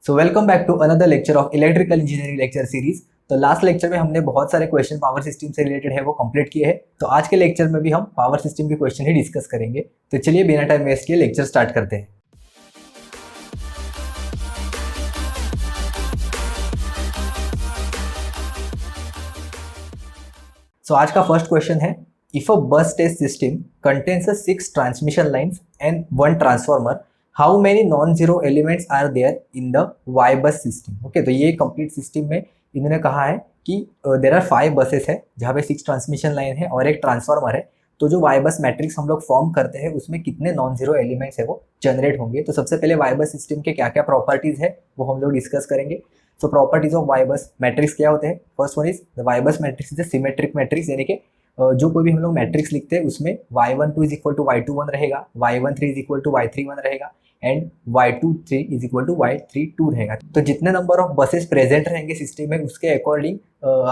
So welcome back to another lecture of electrical engineering lecture series. तो last lecture में हमने बहुत सारे क्वेश्चन पावर सिस्टम से रिलेटेड है वो कंप्लीट किए हैं। तो आज के लेक्चर में भी हम पावर सिस्टम के क्वेश्चन ही डिस्कस करेंगे। तो चलिए बिना टाइम वेस्ट किए लेक्चर स्टार्ट करते हैं। सो आज का फर्स्ट क्वेश्चन है, if a bus test system contains 6 transmission lines and 1 transformer, how many non zero elements are there in the Y bus system. Okay, तो ये कंप्लीट सिस्टम में इन्होंने कहा है कि देयर आर 5 बसेस है जहाँ पे 6 ट्रांसमिशन लाइन है और एक ट्रांसफार्मर है। तो जो वाई बस मैट्रिक्स हम लोग फॉर्म करते हैं उसमें कितने नॉन जीरो एलिमेंट्स है वो जनरेट होंगे। तो सबसे पहले वाई बस सिस्टम के क्या क्या प्रॉपर्टीज है वो हम लोग डिस्कस करेंगे। So properties of Y bus matrix क्या होते हैं। First one is the Y bus matrix is a symmetric matrix, यानी कि जो कोई भी हम लोग मैट्रिक्स लिखते हैं उसमें y12 is equal to y21 रहेगा, y13 is equal to y31 रहेगा and y23 is equal to y32 रहेगा। तो जितने नंबर ऑफ बसेस प्रेजेंट रहेंगे सिस्टम में उसके according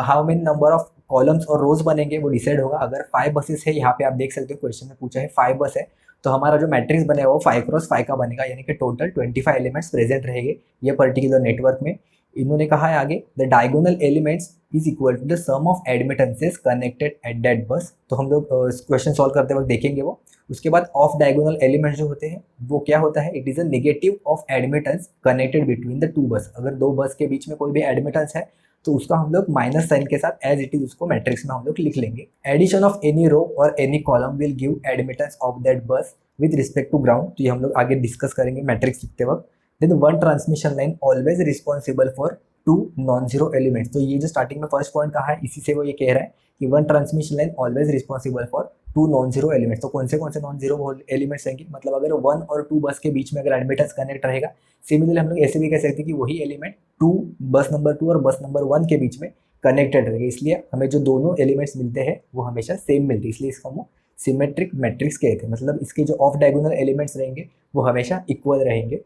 how many number of columns और रोज बनेंगे वो डिसाइड होगा। अगर 5 बसेस है, यहाँ पे आप देख सकते हो क्वेश्चन में पूछा है 5 बस है, तो हमारा जो मैट्रिक्स बनेगा वो 5x5 का बनेगा, यानी कि टोटल 25 एलिमेंट्स प्रेजेंट रहेंगे ये पर्टिकुलर नेटवर्क में। इन्होंने कहा है आगे, the diagonal elements is equal to the sum of admittances connected at that bus. तो हम लोग क्वेश्चन सॉल्व करते वक्त देखेंगे वो। उसके बाद ऑफ डायगोनल एलिमेंट्स जो होते हैं वो क्या होता है, it is a negative of admittance connected between the 2 बस। अगर 2 बस के बीच में कोई भी एडमिटेंस है तो उसका हम लोग माइनस साइन के साथ एज इट इज उसको मैट्रिक्स में हम लोग लिख लेंगे। एडिशन ऑफ एनी रो और any column will give admittance of that बस विद रिस्पेक्ट टू ग्राउंड। तो ये हम लोग आगे डिस्कस करेंगे मैट्रिक्स लिखते वक्त। Then 1 transmission line always responsible for 2 non zero elements. तो ये जो स्टार्टिंग में फर्स्ट पॉइंट कहा है इसी से वो ये कह रहा है कि 1 transmission line always responsible for 2 non zero elements. तो कौन से नॉन जीरो एलिमेंट्स रहेंगे, मतलब अगर 1 और 2 बस के बीच में अगर एडमिटेंस कनेक्ट रहेगा, सिमिलरली हम लोग ऐसे भी कह सकते हैं कि वही एलिमेंट 2 बस नंबर 2 और बस नंबर 1 के बीच में कनेक्टेड रहेगा। इसलिए हमें जो दोनों एलिमेंट्स मिलते हैं वो हमेशा सेम मिलते हैं, इसलिए इसको हम सिमेट्रिक मैट्रिक्स कहते हैं। मतलब इसके जो ऑफ डायगोनल एलिमेंट्स रहेंगे वो हमेशा इक्वल रहेंगे।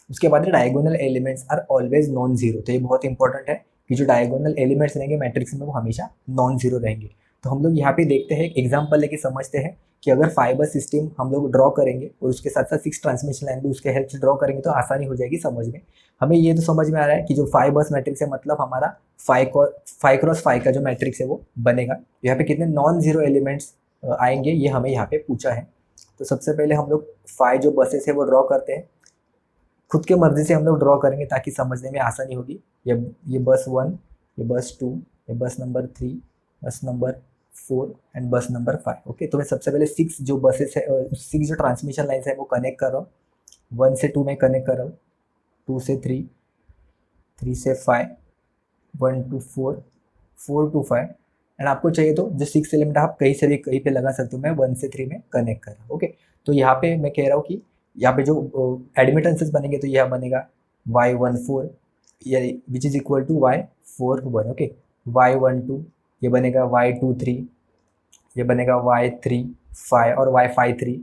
उसके बाद diagonal elements are always non zero. तो ये बहुत इंपॉर्टेंट है कि जो डायगोनल एलिमेंट्स रहेंगे मैट्रिक्स में वो हमेशा नॉन जीरो रहेंगे। तो हम लोग यहाँ पे देखते हैं, एक एग्जांपल लेके समझते हैं कि अगर 5 बस सिस्टम हम लोग ड्रॉ करेंगे और उसके साथ साथ 6 ट्रांसमिशन लाइन भी उसके हेल्प से ड्रॉ करेंगे तो आसानी हो जाएगी समझ में। हमें ये तो समझ में आ रहा है कि जो 5 बस मैट्रिक्स है मतलब हमारा 5x5 का जो मैट्रिक्स है वो बनेगा। यहाँ पे कितने नॉन जीरो एलिमेंट्स आएंगे ये हमें यहाँ पे पूछा है। तो सबसे पहले हम लोग 5 जो बसेस है वो ड्रॉ करते हैं, खुद के मर्जी से हम लोग ड्रॉ करेंगे ताकि समझने में आसानी होगी। ये बस 1, ये बस 2, ये बस नंबर 3, बस नंबर 4 एंड बस नंबर 5। ओके, तो मैं सबसे पहले 6 जो बसेस है 6 जो ट्रांसमिशन लाइन्स है वो कनेक्ट कर रहा हूँ। 1 से 2 में कनेक्ट कर रहा हूँ, 2 से 3, 3 से 5, 1 to 4, 4 to 5 एंड आपको चाहिए तो जो 6 एलिमेंट आप कहीं से भी कहीं पे लगा सकते हो। मैं 1 से 3 में कनेक्ट कर रहा हूँ। ओके, तो यहाँ पे मैं कह रहा हूँ कि यहाँ पे जो एडमिटेंसेस बनेंगे तो यह बनेगा y14 which is equal to y41। Okay, y12 ये बनेगा y23, ये बनेगा y35 और y53।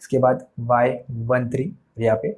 उसके बाद y13 यहाँ पे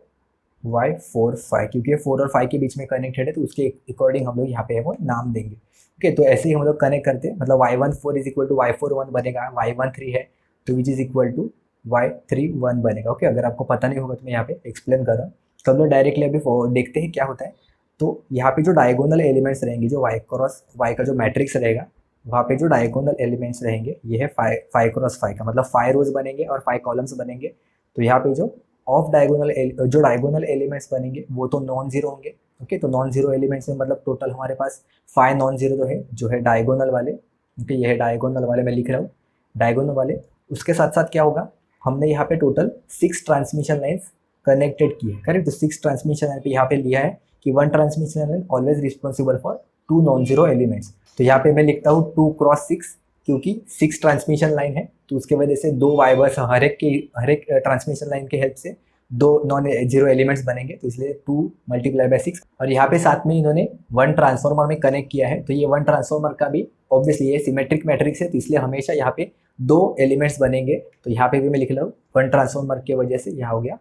y45, क्योंकि ये 4 और 5 के बीच में कनेक्टेड है तो उसके अकॉर्डिंग हम लोग यहाँ पे वो नाम देंगे। ओके, तो ऐसे ही हम लोग कनेक्ट करते हैं, मतलब y14 is equal to y41 बनेगा, y13 है तो विच इज इक्वल टू y31 बनेगा। ओके, अगर आपको पता नहीं होगा तो मैं यहाँ पे एक्सप्लेन कर रहा हूँ। तो हम लोग डायरेक्टली अभी देखते हैं क्या होता है। तो यहाँ पे जो डायगोनल एलिमेंट्स रहेंगे, जो y का जो मैट्रिक्स रहेगा वहाँ पे जो डायगोनल एलिमेंट्स रहेंगे ये है 5x5 का, मतलब 5 रोज बनेंगे और 5 कॉलम्स बनेंगे। तो यहाँ पे जो ऑफ डायगोनल जो डायगोनल एलिमेंट्स बनेंगे वो तो नॉन जीरो होंगे। ओके, तो नॉन जीरो एलिमेंट्स में मतलब टोटल हमारे पास 5 नॉन जीरो तो है जो है डायगोनल वाले। ओके, ये है डायगोनल वाले, मैं लिख रहा हूँ डायगोनल वाले। उसके साथ साथ क्या होगा, हमने यहाँ पे टोटल 6 ट्रांसमिशन लाइन्स कनेक्टेड की है, करेक्ट। तो 6 ट्रांसमिशन लाइन पे यहाँ पे लिया है कि 1 transmission line always responsible for 2 non zero elements. तो यहाँ पे मैं लिखता हूँ 2x6, क्योंकि 6 ट्रांसमिशन लाइन है तो उसके वजह से 2 वाई बस हर एक ट्रांसमिशन लाइन के हेल्प से 2 नॉन जीरो एलिमेंट्स बनेंगे, तो इसलिए 2 × 6। और यहाँ पे साथ में इन्होंने 1 ट्रांसफॉर्मर में कनेक्ट किया है, तो ये 1 ट्रांसफॉर्मर का भी ऑब्वियसली ये सिमेट्रिक मैट्रिक्स है तो इसलिए हमेशा यहाँ पे 2 एलिमेंट्स बनेंगे। तो यहाँ पे भी मैं लिख रहा हूँ 1 ट्रांसफॉर्मर की वजह से यहाँ हो गया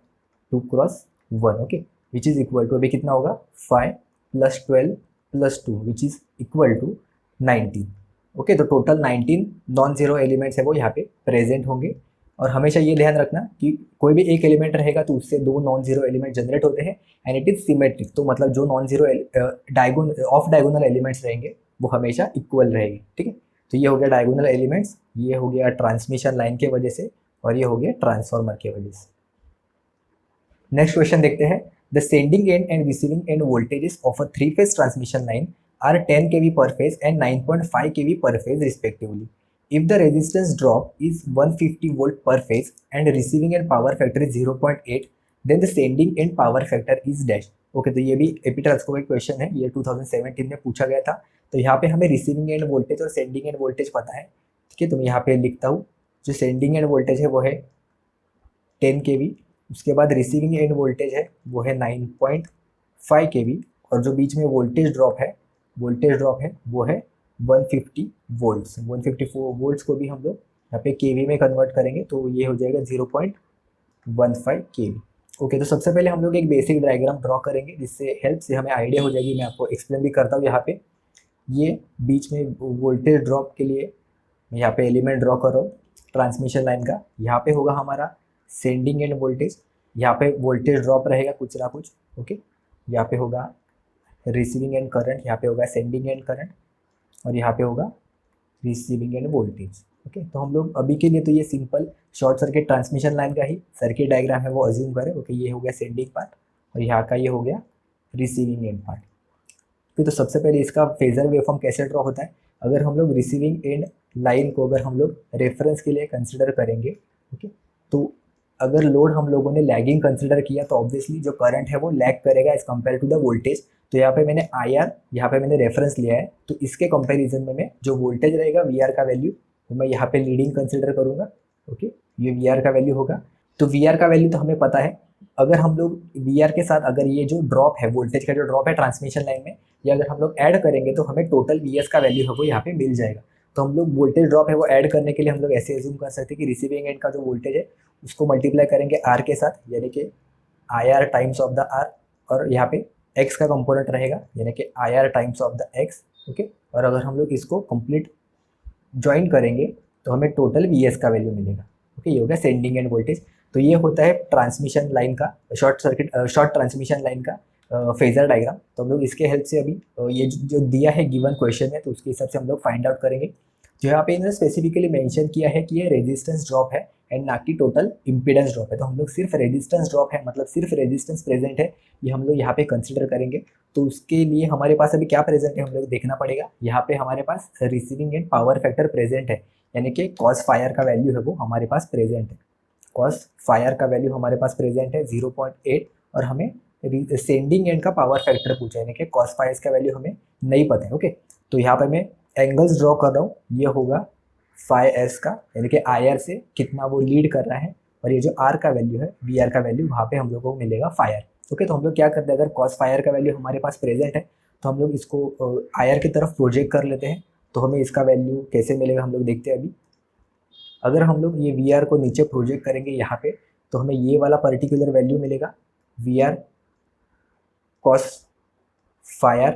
2x1। Okay, which is equal to अभी कितना होगा 5 + 12 + 2 which is equal to 19। Okay, तो टोटल 19 नॉन जीरो एलिमेंट्स है वो यहाँ पे प्रेजेंट होंगे। और हमेशा ये ध्यान रखना कि कोई भी एक एलिमेंट रहेगा तो उससे दो नॉन जीरो एलिमेंट जनरेट होते हैं एंड इट इज सिमेट्रिक। तो मतलब जो non zero of diagonal elements रहेंगे वो हमेशा इक्वल रहेगी, ठीक है। तो ये हो गया डायगोनल एलिमेंट्स, ये हो गया ट्रांसमिशन लाइन के वजह से, और ये हो गया ट्रांसफार्मर की वजह से। नेक्स्ट क्वेश्चन देखते हैं। The sending end and receiving end voltages of a three phase transmission line are 10 kV per phase and 9.5 kV per phase respectively. If the resistance drop is 150 volt per phase and receiving end power factor is 0.8, then the sending end power factor is dash. Okay, तो ये भी एपिट्रांसको का question है, ये 2017 में पूछा गया था। तो यहाँ पे हमें रिसीविंग एंड वोल्टेज और सेंडिंग एंड वोल्टेज पता है, ठीक है। तो मैं यहाँ पे लिखता हूँ, जो सेंडिंग एंड वोल्टेज है वो है 10 kV, उसके बाद रिसीविंग एंड वोल्टेज है वो है 9.5 kV, और जो बीच में वोल्टेज ड्रॉप है वो है 150 वोल्ट्स। 154 वोल्ट्स को भी हम लोग यहाँ पे केवी में कन्वर्ट करेंगे तो ये हो जाएगा 0.15 केवी। ओके, तो सबसे पहले हम लोग एक बेसिक डायग्राम ड्रॉ करेंगे जिससे हेल्प से हमें आइडिया हो जाएगी। मैं आपको एक्सप्लेन भी करता हूँ। यहाँ पे ये बीच में वोल्टेज ड्रॉप के लिए मैं यहाँ पे एलिमेंट ड्रॉ कर रहा हूँ ट्रांसमिशन लाइन का। यहाँ पे होगा हमारा सेंडिंग एंड वोल्टेज, यहाँ पे वोल्टेज ड्रॉप रहेगा कुछ ना कुछ, ओके। यहाँ पे होगा रिसीविंग एंड करंट, यहाँ पे होगा सेंडिंग एंड करंट, और यहाँ पे होगा रिसीविंग एंड वोल्टेज, ओके। तो हम लोग अभी के लिए तो ये simple short circuit transmission line का ही सर्किट डायग्राम है वो अज्यूम करें, ओके। ये हो गया सेंडिंग पार्ट और यहाँ का ये हो गया रिसीविंग एंड पार्ट। फिर तो सबसे पहले इसका फेजर वेवफॉर्म कैसे ड्रॉ होता है। अगर हम लोग रिसीविंग एंड लाइन को अगर हम लोग रेफरेंस के लिए कंसिडर करेंगे, ओके, तो अगर लोड हम लोगों ने लैगिंग कंसिडर किया तो ऑब्वियसली जो करंट है वो लैग करेगा as compare to the voltage. तो यहाँ पे मैंने IR यहाँ पे मैंने रेफरेंस लिया है, तो इसके कंपैरिजन में मैं जो वोल्टेज रहेगा VR का वैल्यू वो मैं यहाँ पे लीडिंग कंसिडर करूँगा, ओके। ये VR का वैल्यू होगा। तो VR का वैल्यू तो हमें पता है। अगर हम लोग VR के साथ अगर ये जो ड्रॉप है वोल्टेज का जो ड्रॉप है ट्रांसमिशन लाइन में, ये अगर हम लोग ऐड करेंगे तो हमें टोटल VS का वैल्यू है वो यहाँ पे मिल जाएगा। तो हम लोग वोल्टेज ड्रॉप है वो ऐड करने के लिए हम लोग ऐसे एज्यूम कर सकते हैं कि रिसीविंग एंड का जो वोल्टेज है उसको मल्टीप्लाई करेंगे R के साथ, यानी कि IR times of the R, और यहाँ पे X का कंपोनेंट रहेगा यानी कि IR times of the X, okay. और अगर हम लोग इसको कंप्लीट ज्वाइन करेंगे तो हमें टोटल VS का वैल्यू मिलेगा, ओके। ये हो गया सेंडिंग एंड वोल्टेज। तो ये होता है ट्रांसमिशन लाइन का शॉर्ट ट्रांसमिशन लाइन का फेजर डायग्राम। तो हम लोग इसके हेल्प से अभी ये जो दिया है गिवन क्वेश्चन है तो उसके हिसाब से हम लोग फाइंड आउट करेंगे। जो यहाँ पे इन्होंने स्पेसिफिकली मेंशन किया है कि ये रेजिस्टेंस ड्रॉप है एंड ना कि टोटल इम्पीडेंस ड्रॉप है। तो हम लोग सिर्फ रेजिस्टेंस ड्रॉप है मतलब सिर्फ रेजिस्टेंस प्रेजेंट है ये हम लोग यहाँ पे कंसिडर करेंगे। तो उसके लिए हमारे पास अभी क्या प्रेजेंट है हम लोग देखना पड़ेगा। यहाँ पे हमारे पास receiving end power factor present है, यानी कि कॉस फायर का वैल्यू है वो हमारे पास प्रेजेंट है। कॉस फायर का वैल्यू हमारे पास प्रेजेंट है 0.8, और हमें सेंडिंग एंड का पावर फैक्टर पूछा है, यानी कि कॉस फायर का वैल्यू हमें नहीं पता है, ओके। तो यहाँ पर मैं एंगल्स ड्रॉ कर रहा हूँ। ये होगा फाई एस का, यानी कि IR से कितना वो लीड कर रहा है, और ये जो R का वैल्यू है VR का वैल्यू वहाँ पे हम लोग को मिलेगा फायर, ओके। तो हम लोग क्या करते हैं, अगर कॉस फायर का वैल्यू हमारे पास प्रेजेंट है तो हम लोग इसको IR की तरफ प्रोजेक्ट कर लेते हैं। तो हमें इसका वैल्यू कैसे मिलेगा हम लोग देखते हैं अभी। अगर हम लोग ये VR को नीचे प्रोजेक्ट करेंगे यहाँ पे तो हमें ये वाला पर्टिकुलर वैल्यू मिलेगा VR कॉस फायर,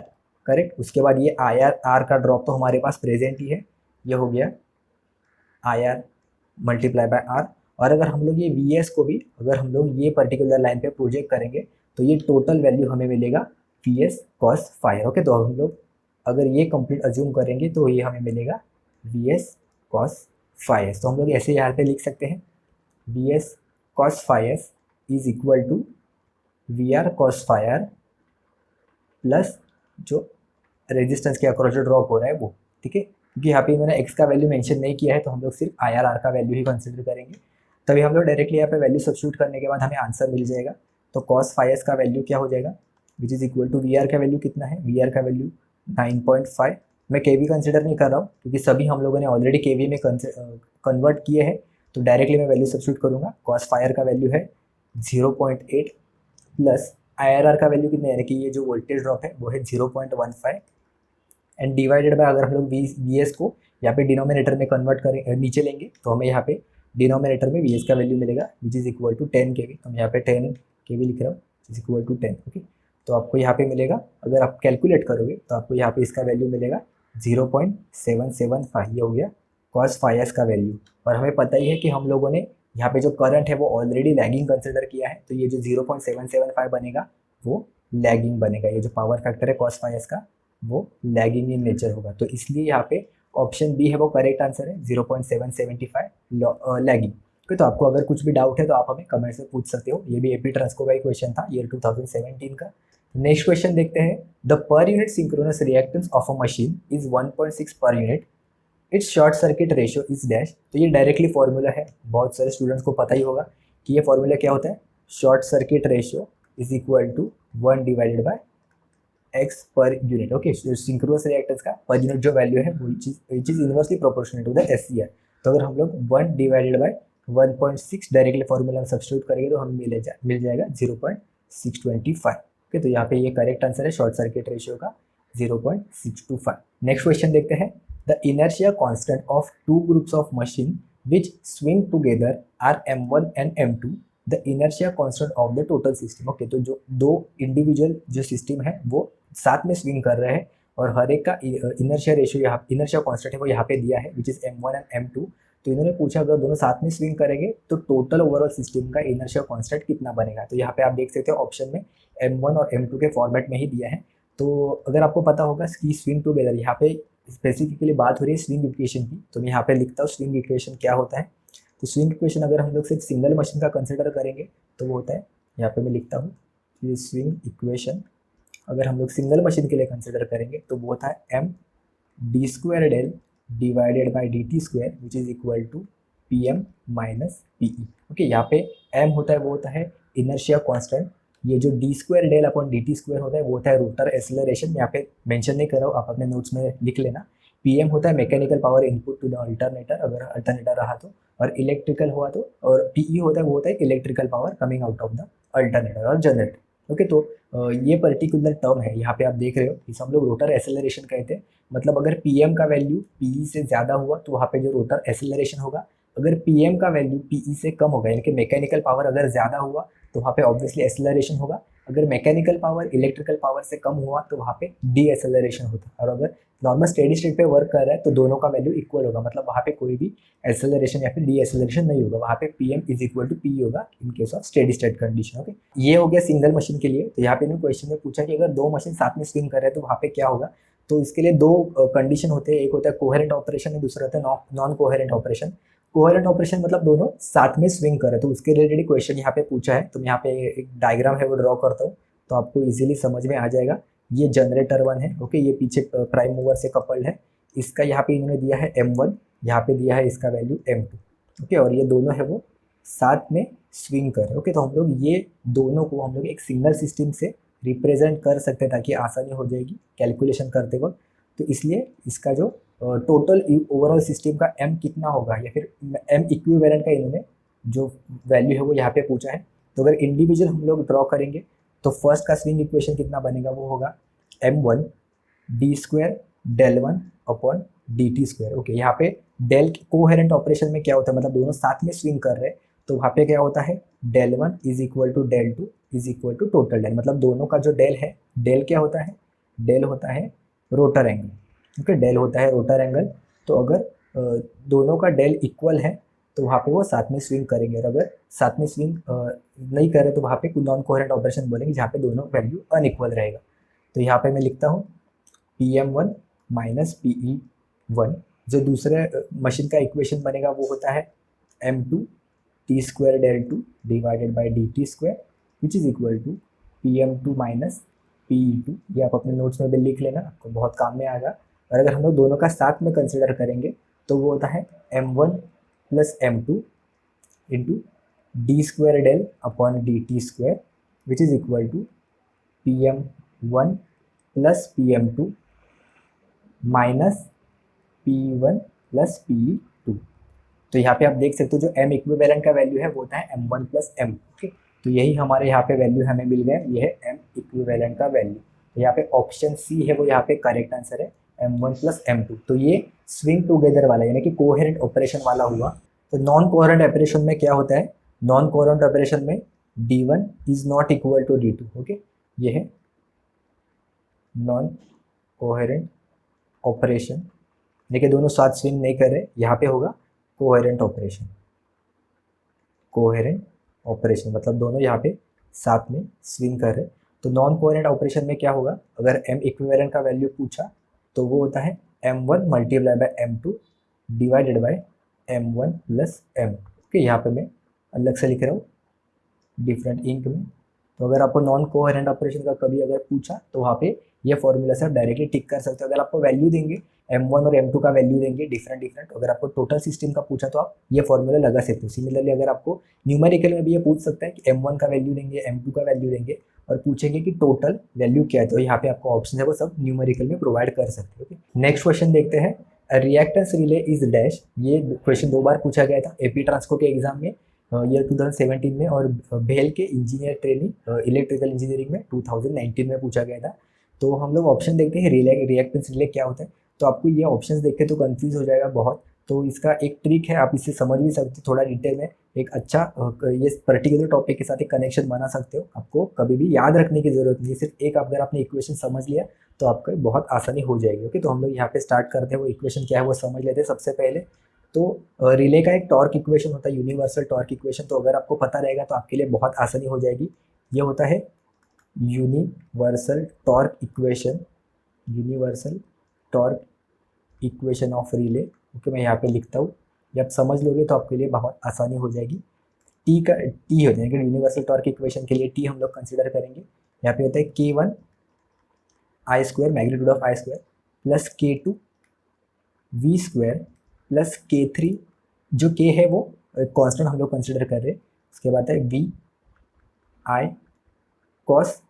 करेक्ट। उसके बाद ये R का ड्रॉप तो हमारे पास प्रेजेंट ही है, ये हो गया IR मल्टीप्लाई बाय R। और अगर हम लोग ये VS को भी अगर हम लोग ये पर्टिकुलर लाइन पे प्रोजेक्ट करेंगे तो ये टोटल वैल्यू हमें मिलेगा VS कॉस फायर, ओके। तो हम लोग अगर ये कंप्लीट अज्यूम करेंगे तो ये हमें मिलेगा VS कॉस फायर। तो हम लोग ऐसे यहाँ पे लिख सकते हैं VS cos phi is equal to VR cos phi plus जो रेजिस्टेंस के अक्रॉस जो ड्रॉप हो रहा है वो, ठीक है। क्योंकि यहाँ पे इन्होंने X का वैल्यू मेंशन नहीं किया है तो हम लोग सिर्फ IR का वैल्यू ही कंसिडर करेंगे। तभी हम लोग डायरेक्टली यहाँ पे वैल्यू सब्स्टिट्यूट करने के बाद हमें आंसर मिल जाएगा। तो कॉस फाइव का वैल्यू क्या हो जाएगा, which is equal to VR का वैल्यू कितना है, VR का वैल्यू 9.5। मैं KV कंसिडर नहीं कर रहा हूँ क्योंकि सभी हम लोगों ने ऑलरेडी KV में कन्वर्ट किए हैं। तो डायरेक्टली मैं वैल्यू सब्स्टिट्यूट करूँगा। कॉस फायर का वैल्यू है 0.8 प्लस IRR का वैल्यू कितना है, यानी कि ये जो वोल्टेज ड्रॉप है वो है 0.15 एंड डिवाइडेड बाय अगर हम लोग VS को यहाँ पे डिनोमिनेटर में कन्वर्ट करें नीचे लेंगे तो हमें यहाँ पे डिनोमिनेटर में VS का वैल्यू मिलेगा which is equal to 10 kV। तो मैं यहाँ पे 10 kV लिख रहा हूँ, इज इक्वल टू 10, ओके। तो आपको यहाँ पे मिलेगा, अगर आप कैलकुलेट करोगे तो आपको यहाँ पे इसका वैल्यू मिलेगा 0.775। ये हो गया कॉस फाइव का वैल्यू। और हमें पता ही है कि हम लोगों ने यहाँ पे जो करंट है वो ऑलरेडी लैगिंग कंसिडर किया है, तो ये जो 0.775 बनेगा वो लैगिंग बनेगा। ये जो पावर फैक्टर है cos phi s का वो लैगिंग इन नेचर होगा, तो इसलिए यहाँ पे ऑप्शन बी है वो करेक्ट आंसर है, 0.775 लैगिंग। ओके, तो आपको अगर कुछ भी डाउट है तो आप हमें कमेंट से पूछ सकते हो। ये भी एपी ट्रांसको का ही क्वेश्चन था ईयर 2017 का। नेक्स्ट क्वेश्चन देखते हैं, the per unit synchronous reactance of a machine is 1.6 per unit, it's short circuit ratio is dash. तो ये डायरेक्टली फॉर्मूला है, बहुत सारे स्टूडेंट्स को पता ही होगा कि ये फॉर्मूला क्या होता है, short circuit ratio is equal to 1 divided by X per unit. Okay, synchronous reactance का पर यूनिट जो वैल्यू है वो which is inversely proportional to the SCR. तो अगर हम लोग 1 डिवाइडेड बाय 1.6 डायरेक्टली फॉर्मूला में सब्स्टिट्यूट करेंगे तो हमें मिल जाएगा 0.625। ओके, तो यहाँ पे ये करेक्ट आंसर है शॉर्ट सर्किट रेशियो का 0.625। नेक्स्ट क्वेश्चन देखते हैं, the inertia constant of two groups of machine which swing together are M1 and M2, the inertia constant of the total system। Okay, तो जो दो इंडिविजुअल जो system है वो साथ में स्विंग कर रहे हैं और हर एक का इनर्शिया रेशियो यहाँ इनर्शिया कांस्टेंट है वो यहाँ पे दिया है which is M1 and M2। तो इन्होंने पूछा अगर दोनों साथ में स्विंग करेंगे तो टोटल ओवरऑल सिस्टम का इनर्शिया कांस्टेंट कितना बनेगा। तो यहाँ पे आप देख सकते हो ऑप्शन में M1 और M2 के फॉर्मेट में ही दिया है। तो अगर आपको पता होगा कि स्विंग टूगेदर, यहाँ पे स्पेसिफिकली बात हो रही है स्विंग इक्वेशन की, तो मैं यहाँ पे लिखता हूँ स्विंग इक्वेशन क्या होता है। तो स्विंग इक्वेशन अगर हम लोग सिर्फ सिंगल मशीन का कंसिडर करेंगे तो वो होता है, यहाँ पे मैं लिखता हूँ ये स्विंग इक्वेशन अगर हम लोग सिंगल मशीन के लिए कंसिडर करेंगे तो वो होता है M D square del divided by D T square which is equal to P M minus P E. Okay, यहाँ पे एम होता है वो होता है इनर्शिया कांस्टेंट, ये जो D square del upon D T square होता है वो होता है रोटर एक्सेलरेशन। यहाँ पे मेंशन नहीं कर रहा हूँ, आप अपने नोट्स में लिख लेना। पीएम होता है mechanical power input to the alternator अगर अल्टरनेटर रहा तो, और इलेक्ट्रिकल हुआ तो, और पीई होता है वो होता है electrical power coming out of the alternator और जनरेटर। ओके, तो ये पर्टिकुलर टर्म है यहाँ पे आप देख रहे हो, इसे हम लोग रोटर एक्सेलरेशन कहते हैं। मतलब अगर पीएम का वैल्यू पीई से ज़्यादा हुआ तो वहाँ पे जो रोटर एक्सेलरेशन होगा, अगर पीएम का वैल्यू पीई से कम होगा यानी कि मैकेनिकल पावर अगर ज़्यादा हुआ तो वहाँ पे ऑब्वियसली एक्सेलरेशन होगा। अगर मैकेनिकल पावर इलेक्ट्रिकल पावर से कम हुआ तो वहाँ पे डी एक्सेलरेशन होता है। और अगर नॉर्मल स्टेडी स्टेट पे वर्क कर रहा है तो दोनों का वैल्यू इक्वल होगा, मतलब वहाँ पे कोई भी एक्सेलरेशन या फिर डी एक्सेलरेशन नहीं होगा, वहाँ पे PM is equal to P होगा in case of steady state condition. Okay, ये हो गया सिंगल मशीन के लिए। तो यहाँ पे क्वेश्चन में पूछा कि अगर दो मशीन साथ में स्विंग कर रहे हैं तो वहाँ पे क्या होगा। तो इसके लिए दो कंडीशन होते हैं, एक होता है कोहेरेंट ऑपरेशन और दूसरा होता है non coherent operation. Coherent operation मतलब दोनों साथ में स्विंग कर रहे हैं, तो उसके रिलेटेड क्वेश्चन यहाँ पे पूछा है। तो मैं यहाँ पे एक डायग्राम है वो ड्रॉ करता हूँ तो आपको इजीली समझ में आ जाएगा। ये जनरेटर 1 है। ओके, ये पीछे प्राइम मूवर से कपल्ड है, इसका यहाँ पे इन्होंने दिया है M1, यहाँ पे दिया है इसका वैल्यू M2। ओके, और ये दोनों है वो साथ में स्विंग कर रहे हैं। ओके, तो हम लोग ये दोनों को हम लोग एक सिंगल सिस्टम से रिप्रेजेंट कर सकते हैं ताकि आसानी हो जाएगी कैलकुलेशन करते वक्त। तो इसलिए इसका जो टोटल ओवरऑल सिस्टम का M कितना होगा या फिर M इक्विवेलेंट का इन्होंने जो वैल्यू है वो यहाँ पे पूछा है। तो अगर इंडिविजुअल हम लोग ड्रॉ करेंगे तो फर्स्ट का स्विंग इक्वेशन कितना बनेगा, वो होगा M1 D square del 1 upon D T square. Okay, यहाँ पे डेल कोहेरेंट ऑपरेशन में क्या होता है, मतलब दोनों साथ में स्विंग कर रहे हैं तो वहाँ पे क्या होता है del 1 is equal to del 2 is equal to total del, मतलब दोनों का जो डेल है, डेल क्या होता है, डेल होता है रोटर एंगल। ओके, डेल होता है रोटर एंगल। तो अगर दोनों का डेल इक्वल है तो वहाँ पे वो साथ में स्विंग करेंगे, और अगर साथ में स्विंग नहीं करे तो वहाँ पे नॉन कोहेरेंट ऑपरेशन बोलेंगे जहाँ पे दोनों वैल्यू अनइक्वल रहेगा। तो यहाँ पे मैं लिखता हूँ PM1 माइनस PE1। जो दूसरे मशीन का इक्वेशन बनेगा वो होता है M2 T square del 2 divided by D T square which is equal to PM2 minus PE2। ये आप अपने नोट्स में भी लिख लेना, आपको बहुत काम में आएगा। और अगर हम लोग दोनों का साथ में कंसिडर करेंगे तो वो होता है M1 plus M2 into D square del upon D T square which is equal to PM1 plus PM2 minus P1 plus PE2। तो यहाँ पे आप देख सकते हो जो M इक्विवेलेंट का वैल्यू है वो होता है M1 प्लस M। ओके, तो यही हमारे यहाँ पे वैल्यू हमें मिल गए, ये है M इक्विवेलेंट का वैल्यू। तो यहाँ पे ऑप्शन सी है वो यहाँ पे करेक्ट आंसर है, M1 प्लस M2। तो ये स्विंग टूगेदर वाला यानी कि कोहेरेंट ऑपरेशन वाला हुआ। तो नॉन कोहेरेंट ऑपरेशन में क्या होता है, नॉन कोहेरेंट ऑपरेशन में D1 is not equal to D2। Okay, ये है नॉन कोहेरेंट ऑपरेशन, देखिए दोनों साथ स्विंग नहीं कर रहे, यहाँ पे होगा कोहेरेंट ऑपरेशन। कोहेरेंट ऑपरेशन, मतलब दोनों यहाँ पे साथ में स्विंग कर रहे हैं। तो नॉन कोहेरेंट ऑपरेशन में क्या होगा, अगर m इक्विवेलेंट का वैल्यू पूछा तो वो होता है m1 multiply by m2 divided by m1 plus m2। Okay, यहाँ पे मैं अलग से लिख रहा हूँ डिफरेंट इंक में। तो अगर आपको नॉन कोहेरेंट ऑपरेशन का कभी अगर पूछा तो वहाँ पे ये फॉर्मूला से आप डायरेक्टली टिक कर सकते हो। अगर आपको वैल्यू देंगे m1 और m2 का वैल्यू देंगे डिफरेंट, अगर आपको टोटल सिस्टम का पूछा तो आप ये फॉर्मूला लगा सकते हो। सिमिलरली अगर आपको न्यूमेरिकल में भी ये पूछ सकता है कि m1 का वैल्यू देंगे, m2 का वैल्यू देंगे और पूछेंगे कि टोटल वैल्यू क्या है, तो यहाँ पे आपको ऑप्शन है वो सब न्यूमेरिकल में प्रोवाइड कर सकते हो। नेक्स्ट क्वेश्चन देखते हैं, रिएक्टेंस रिले इज डैश। ये क्वेश्चन 2 बार पूछा गया था एपी ट्रांसको के एग्जाम में, ईयर 2017 में, और भेल के इंजीनियर ट्रेनिंग इलेक्ट्रिकल इंजीनियरिंग में 2019 में पूछा गया था। तो हम लोग ऑप्शन देखते हैं रिएक्टेंस रिले क्या होता है। तो आपको ये ऑप्शंस देख के तो कंफ्यूज हो जाएगा बहुत, तो इसका एक ट्रिक है, आप इसे समझ भी सकते हो थोड़ा डिटेल में। एक अच्छा ये पर्टिकुलर टॉपिक के साथ एक कनेक्शन बना सकते हो। आपको कभी भी याद रखने की जरूरत नहीं, सिर्फ एक अगर आपने इक्वेशन समझ लिया तो आपको बहुत आसानी हो जाएगी। ओके, तो हम लोग यहाँ पे स्टार्ट करते हैं, वो इक्वेशन क्या है वो समझ लेते हैं सबसे पहले। तो रिले का एक टॉर्क इक्वेशन होता है, यूनिवर्सल टॉर्क इक्वेशन। तो अगर आपको पता रहेगा तो आपके लिए बहुत आसानी हो जाएगी। ये होता है universal torque equation, universal torque equation of relay. Okay, मैं यहाँ पे लिखता हूँ, ये आप समझ लोगे तो आपके लिए बहुत आसानी हो जाएगी। टी हो जाएगा यूनिवर्सल टॉर्क इक्वेशन के लिए, टी हम लोग कंसिडर करेंगे। यहाँ पे होता है K1 I square magnitude of I square plus K2 V square plus K3, जो K है वो कांस्टेंट हम लोग कंसिडर कर रहे हैं। उसके बाद है V I cos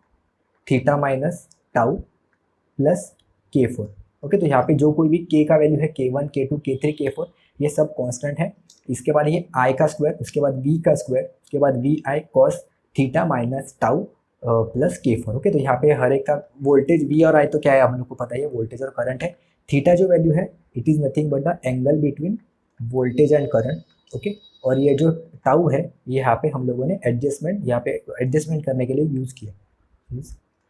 theta minus tau plus K4। Okay, तो यहाँ पे जो कोई भी K का वैल्यू है K1 K2 K3 K4 ये सब कांस्टेंट है। इसके बाद ये I का स्क्वायर, उसके बाद V का स्क्वायर, उसके बाद V I cos theta minus tau plus K4। Okay, तो यहाँ पे हर एक का वोल्टेज V और I तो क्या है हम लोग को पता है, वोल्टेज और करंट है। थीटा जो वैल्यू है it is nothing but the angle between voltage and current. Okay, और ये जो टाउ है ये यहाँ पे हम लोगों ने एडजस्टमेंट, यहाँ पे एडजस्टमेंट करने के लिए यूज़ किया।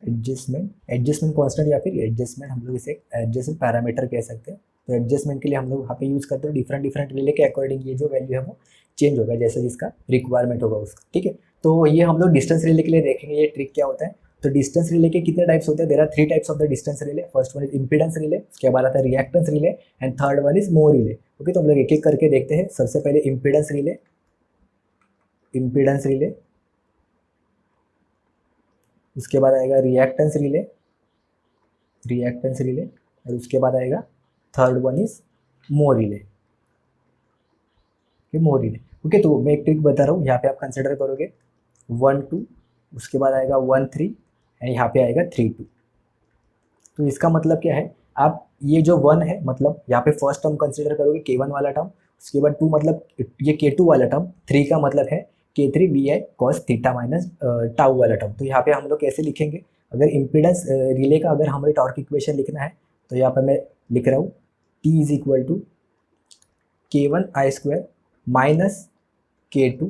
एडजस्टमेंट कांस्टेंट या फिर एडजस्टमेंट, हम लोग इसे एडजस्टमेंट पैरामीटर कह सकते हैं। तो एडजस्टमेंट के लिए हम लोग यहाँ पे यूज़ करते हैं डिफरेंट रिले के अकॉर्डिंग ये जो वैल्यू है वो चेंज होगा जैसे जिसका रिक्वायरमेंट होगा उसका। ठीक है, तो ये हम लोग डिस्टेंस रिले के लिए देखेंगे ये ट्रिक क्या होता है। तो डिस्टेंस रिले के कितने टाइप्स होते हैं, there are 3 types of the distance relay. First one is impedance relay, उसके बाद आता है reactance relay and third one is mho relay. Okay, तो हम लोग एक एक करके देखते हैं। सबसे पहले इंपीडेंस रिले, उसके बाद आएगा रिएक्टेंस रिले, और उसके बाद आएगा third one is mho relay. Okay, तो मैं एक ट्रिक बता रहा हूँ, यहाँ पे आप कंसिडर करोगे 1 2, उसके बाद आएगा 1 3 एंड यहाँ पे आएगा 3 2। तो इसका मतलब क्या है, आप ये जो 1 है मतलब यहाँ पे फर्स्ट टर्म कंसिडर करोगे K1 वाला टर्म, उसके बाद 2 मतलब ये K2 वाला टर्म, 3 का मतलब है K3 B I cos theta minus tau वाला टर्म। तो यहाँ पे हम लोग कैसे लिखेंगे, अगर इम्पीडेंस रिले का अगर हमें टॉर्क इक्वेशन लिखना है तो यहाँ पे मैं लिख रहा हूँ T is equal to K1 I square minus K2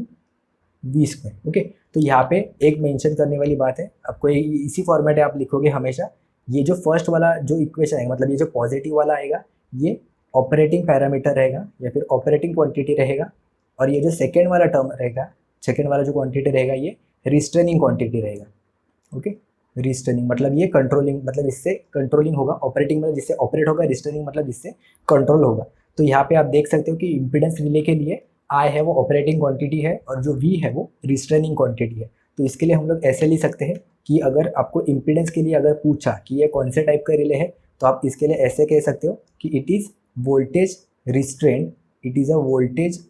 V square. Okay, तो यहाँ पे एक मेंशन करने वाली बात है, आपको इसी फॉर्मेट है आप लिखोगे हमेशा। ये जो फर्स्ट वाला जो इक्वेशन है मतलब ये जो पॉजिटिव वाला आएगा ये ऑपरेटिंग पैरामीटर रहेगा या फिर ऑपरेटिंग क्वांटिटी रहेगा, और ये जो सेकेंड वाला टर्म रहेगा, सेकेंड वाला जो क्वांटिटी रहेगा ये रिस्ट्रेनिंग क्वांटिटी रहेगा। ओके, रिस्ट्रेनिंग मतलब ये कंट्रोलिंग, मतलब इससे कंट्रोलिंग होगा। ऑपरेटिंग मतलब जिससे ऑपरेट होगा, रिस्ट्रेनिंग मतलब जिससे कंट्रोल होगा। तो यहाँ पे आप देख सकते हो कि इम्पीडेंस रिले के लिए आई है वो ऑपरेटिंग क्वांटिटी है और जो वी है वो रिस्ट्रेनिंग क्वांटिटी है। तो इसके लिए हम लोग ऐसे लिख सकते हैं कि अगर आपको इम्पीडेंस के लिए अगर पूछा कि ये कौन से टाइप का रिले है तो आप इसके लिए ऐसे कह सकते हो कि it is voltage restrained, it is a voltage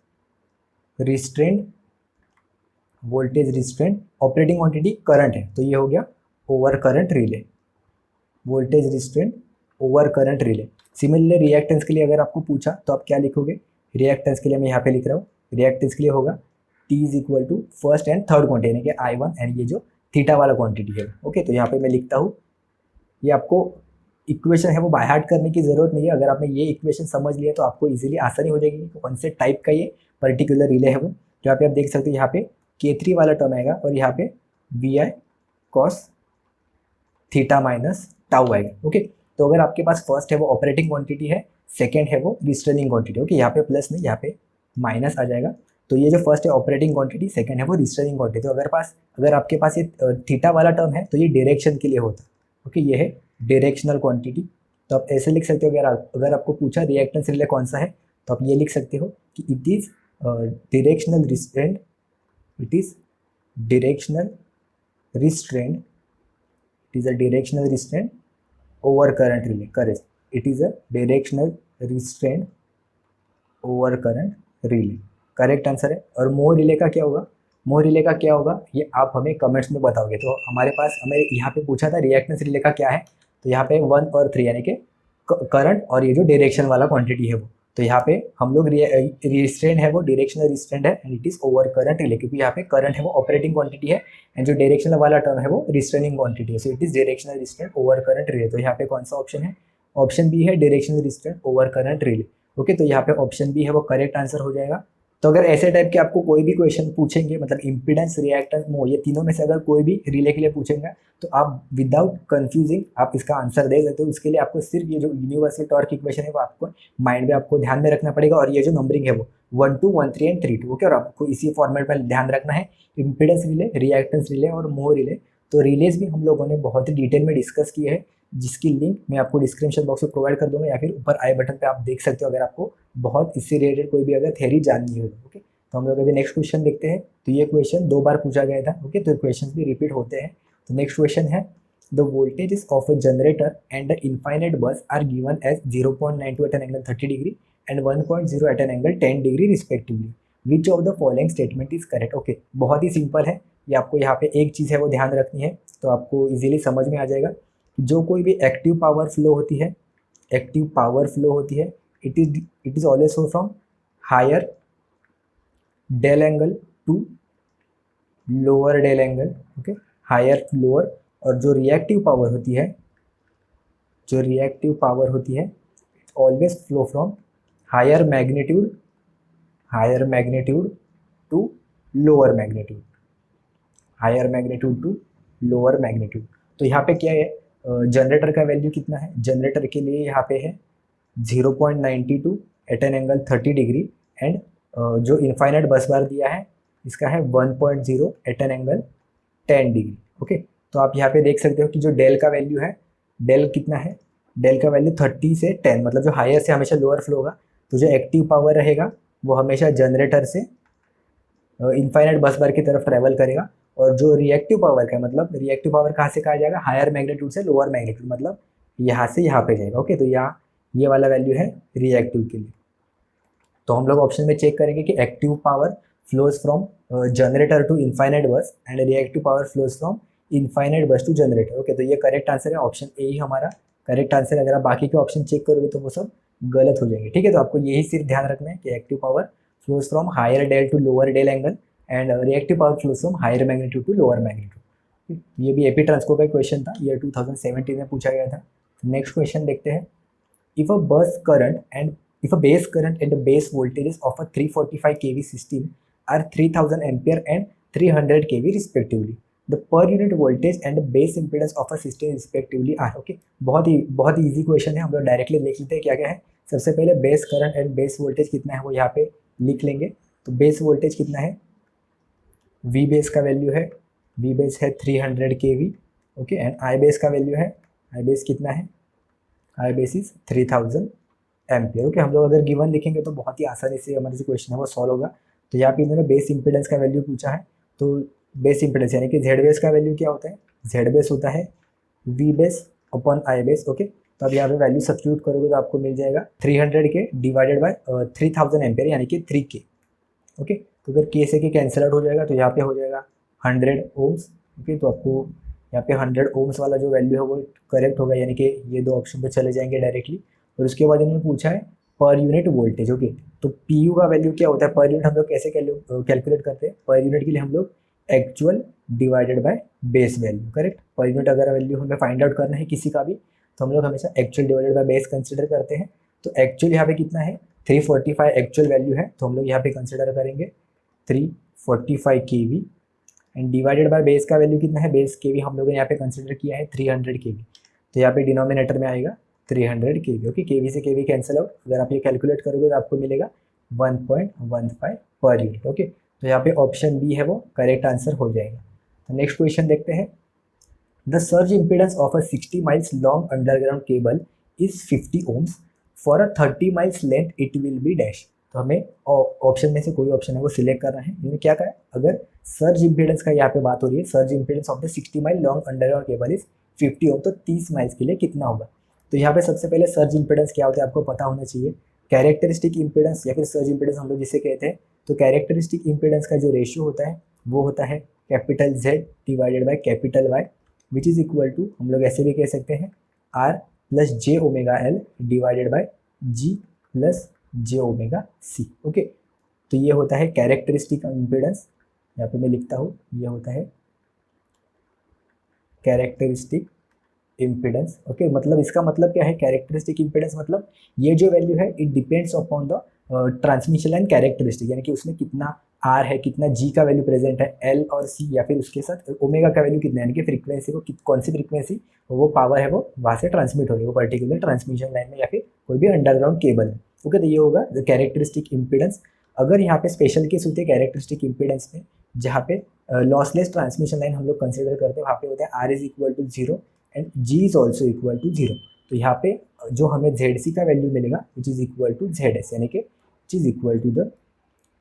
restrained operating quantity current है। तो ये हो गया over current relay, voltage restrained over current relay. Similarly reactance के लिए अगर आपको पूछा तो आप क्या लिखोगे, रिएक्टेंस के लिए मैं यहाँ पे लिख रहा हूँ, रिएक्टेंस के लिए होगा T is equal to first and third quantity यानी कि I1 एंड ये जो थीटा वाला क्वांटिटी है। ओके, तो यहाँ पे मैं लिखता हूँ, ये आपको इक्वेशन है वो बाय हार्ट करने की जरूरत नहीं है। अगर आपने ये इक्वेशन समझ लिया तो आपको इजीली आसानी हो जाएगी कि कौन से टाइप का ये पर्टिकुलर रिले है वो। तो यहाँ पे आप देख सकते हो यहाँ पे K3 वाला टर्म आएगा और यहाँ पे V I cos theta minus tau आएगा। ओके, तो अगर आपके पास फर्स्ट है वो ऑपरेटिंग क्वांटिटी है, सेकेंड है वो रिस्ट्रेनिंग क्वांटिटी। ओके, यहाँ पे प्लस नहीं यहाँ पे माइनस आ जाएगा। तो ये जो फर्स्ट है ऑपरेटिंग क्वांटिटी, सेकंड है वो रिस्ट्रेनिंग क्वांटिटी। तो अगर आपके पास ये थीटा वाला टर्म है तो ये डायरेक्शन के लिए होता है, ओके, ये है डायरेक्शनल क्वांटिटी। तो आप ऐसे लिख सकते हो, अगर आपको पूछा रिएक्टेंस रिले कौन सा है तो आप ये लिख सकते हो कि it is directional restraint, it is directional restraint, it is a directional restraint over current relay, correct, it is a directional restraint over current relay, correct answer है। और मोह रिले का क्या होगा, मोह रिले का क्या होगा ये आप हमें कमेंट्स में बताओगे। तो हमें यहाँ पे पूछा था रिएक्टेंस रिले का क्या है, तो यहाँ पे 1 और 3 यानी कि करंट और ये जो डायरेक्शन वाला क्वांटिटी है वो, तो यहाँ पे हम लोग रिस्ट्रेंट है वो डायरेक्शनल रिस्ट्रेंट है and it is over current relay, क्योंकि यहाँ पे करंट है वो ऑपरेटिंग क्वांटिटी है एंड जो डायरेक्शनल वाला टर्म है वो रिस्ट्रेनिंग क्वांटिटी है, so it is directional restraint over current relay. तो यहाँ पे कौन सा ऑप्शन है, ऑप्शन बी है directional restraint over current relay, okay. तो यहाँ पे ऑप्शन बी है वो करेक्ट आंसर हो जाएगा। तो अगर ऐसे टाइप के आपको कोई भी क्वेश्चन पूछेंगे, मतलब इंपीडेंस, रिएक्टेंस, मोह, ये तीनों में से अगर कोई भी रिले के लिए पूछेंगे तो आप विदाउट कंफ्यूजिंग आप इसका आंसर दे सकते हो। उसके लिए आपको सिर्फ ये जो यूनिवर्सल टॉर्क इक्वेशन है वो आपको माइंड में आपको ध्यान में रखना पड़ेगा, और ये जो नंबरिंग है वो 1 2 1 3 एंड 3 2, ओके। और आपको इसी फॉर्मेट में ध्यान रखना है, इंपीडेंस रिले, रिएक्टेंस रिले और मोह रिले। तो रिलेज भी हम लोगों ने बहुत ही डिटेल में डिस्कस किए हैं, जिसकी लिंक मैं आपको डिस्क्रिप्शन बॉक्स में प्रोवाइड कर दूंगा या फिर ऊपर आई बटन पे आप देख सकते हो, अगर आपको बहुत इससे रिलेटेड कोई भी अगर थ्योरी जाननी हो, ओके। तो हम लोग अभी नेक्स्ट क्वेश्चन देखते हैं। तो ये क्वेश्चन 2 बार पूछा गया था, ओके, तो क्वेश्चन भी रिपीट होते हैं। तो नेक्स्ट क्वेश्चन है, the voltage of a generator and the infinite bus are given as 0.92 at an angle 30 degree and 1.0 at an angle 10 degree respectively, which of the following statement is correct, okay. बहुत ही simple है ये, आपको यहाँ पे एक चीज़ है वो ध्यान रखनी है, तो आपको इजीली समझ में आ जाएगा कि जो कोई भी एक्टिव पावर फ्लो होती है, एक्टिव पावर फ्लो होती है, it is always flow from higher del angle to lower del angle, okay, higher lower. और जो रिएक्टिव पावर होती है, जो रिएक्टिव पावर होती है, it always flow from higher magnitude, higher magnitude to lower magnitude, higher magnitude to lower magnitude. तो यहाँ पे क्या है, जनरेटर का वैल्यू कितना है, जनरेटर के लिए यहाँ पे है 0.92 at an angle 30 degree and जो इनफाइनाइट बस बार दिया है इसका है 1.0 at an angle 10 degree, okay. तो आप यहाँ पे देख सकते हो कि जो डेल का वैल्यू है, डेल कितना है, डेल का वैल्यू 30 से 10, मतलब जो हायर से हमेशा लोअर फ्लो होगा, तो जो एक्टिव पावर रहेगा वो हमेशा जनरेटर से इनफाइनाइट बस बार की तरफ ट्रेवल करेगा, और जो रिएक्टिव पावर का, मतलब रिएक्टिव पावर कहाँ से कहा जाएगा, हायर मैग्नीट्यूड से लोअर मैग्नीट्यूड, मतलब यहाँ से यहाँ पे जाएगा, ओके। तो यहाँ ये वाला वैल्यू है रिएक्टिव के लिए। तो हम लोग ऑप्शन में चेक करेंगे कि active power flows from generator to infinite bus and reactive power flows from infinite bus to generator, okay. तो ये करेक्ट आंसर है, ऑप्शन ए ही हमारा करेक्ट आंसर है। अगर आप बाकी के ऑप्शन चेक करोगे तो वो सब गलत हो जाएंगे, ठीक है। तो आपको यही सिर्फ ध्यान रखना है कि active power flows from higher del to lower del angle and reactive power flows from higher magnitude to lower magnitude. ये भी एपी ट्रांसको का क्वेश्चन था, ईयर 2017 में पूछा गया था। नेक्स्ट क्वेश्चन देखते हैं, इफ अ बस current and if a base current and the base voltages of a 345 kV system are 3000 ampere and 300 kV respectively, the per unit voltage and the base impedance of a system respectively are, okay। बहुत ही easy question है, हम लोग directly देख लेते हैं क्या क्या है। सबसे पहले base current and base voltage कितना है वो यहाँ पे लिख लेंगे। तो बेस वोल्टेज कितना है, वी बेस का वैल्यू है, वी बेस है 300 kV, okay. And I base का वैल्यू है, आई बेस कितना है, आई बेस इज 3000 एम्पियर, ओके। हम लोग अगर गिवन लिखेंगे तो बहुत ही आसानी से हमारे जो क्वेश्चन है वो सॉल्व होगा। तो यहाँ पे इन्होंने बेस इंपीडेंस का वैल्यू पूछा है, तो बेस इंपीडेंस यानी कि जेड बेस का वैल्यू क्या होता है, जेड बेस होता है V base upon I base, okay. तो अब यहाँ पे वैल्यू सब्स्टिट्यूट करोगे तो आपको मिल जाएगा 300 के डिवाइडेड बाय 3000 एम्पियर यानी कि 3K, ओके। तो अगर के से के कैंसिल आउट हो जाएगा तो यहाँ पे हो जाएगा 100 ओम्स, ओके। तो आपको यहाँ पे 100 ओम्स वाला जो वैल्यू है वो करेक्ट होगा, यानी कि ये दो ऑप्शन पे चले जाएंगे डायरेक्टली। और उसके बाद इन्होंने पूछा है पर यूनिट वोल्टेज, ओके। तो पीयू का वैल्यू क्या होता है, पर यूनिट हम लोग कैसे कैलकुलेट करते हैं, पर यूनिट के लिए हम लोग actual divided by base value, correct. Per unit अगर वैल्यू हमें फाइंड आउट करना है किसी का भी तो हम लोग हमेशा actual divided by base consider करते हैं। तो एक्चुअल यहाँ पे कितना है, 345 एक्चुअल वैल्यू है, तो हम लोग यहाँ पे कंसिडर करेंगे 345 kV and divided by base का वैल्यू कितना है, बेस kV हम लोगों ने यहाँ पे कंसिडर किया है 300 kV, तो यहाँ पे डिनोमिनेटर में आएगा 300 kV, ओके। kV से kV कैंसिल आउट, अगर आप ये कैलकुलेट करोगे तो आपको मिलेगा 1.15 पर यूनिट। ओके, तो यहाँ पे ऑप्शन बी है वो करेक्ट आंसर हो जाएगा। तो नेक्स्ट क्वेश्चन देखते हैं। The surge impedance of a 60 miles long underground cable is 50 ohms। For a 30 miles length it will be dash. तो हमें ऑप्शन में से कोई ऑप्शन है वो सिलेक्ट करना है। इन्होंने क्या कहा है, अगर सर्ज इम्पीडेंस का यहाँ पे बात हो रही है, surge impedance of the 60 mile long underground cable is 50 ohm, तो 30 माइल्स के लिए कितना होगा। तो यहाँ पे सबसे पहले सर्ज इम्पीडेंस क्या होता है आपको पता होना चाहिए। कैरेक्टरिस्टिक इम्पीडेंस या फिर सर्ज इम्पीडेंस हम लोग जिसे कहते हैं, तो कैरेक्टरिस्टिक इम्पीडेंस का जो रेशियो होता है वो होता है capital Z divided by capital Y, which is equal to, हम लोग ऐसे भी कह सकते हैं, R plus J omega L divided by G plus J omega C। Okay, तो ये होता है कैरेक्टरिस्टिक इम्पीडेंस। यहाँ पे मैं लिखता हूँ, ये होता है कैरेक्टरिस्टिक इम्पीडेंस। ओके, मतलब इसका मतलब क्या है, कैरेक्टरिस्टिक इम्पीडेंस मतलब ये जो वैल्यू है it depends upon the transmission line characteristic, यानी कि उसमें कितना आर है, कितना जी का वैल्यू प्रेजेंट है, एल और सी, या फिर उसके साथ ओमेगा का वैल्यू कितना है, यानी कि फ्रीक्वेंसी को कौन सी फ्रीक्वेंसी वो पावर है वो वहाँ से ट्रांसमिट हो रही है वो पर्टिकुलर ट्रांसमिशन लाइन में या फिर कोई भी अंडरग्राउंड केबल है। ओके, तो ये होगा द कैरेक्टरिस्टिक इम्पीडेंस। अगर यहाँ पे स्पेशल केस होते हैं कैरेक्टरिस्टिक इम्पीडेंस में, जहाँ पे लॉसलेस ट्रांसमिशन लाइन हम लोग कंसिडर करते हैं, वहाँ पे होता है R is equal to 0 and G is also equal to 0। तो यहाँ पे जो हमें ZC का वैल्यू मिलेगा which is equal to ZS, यानी कि which is equal to the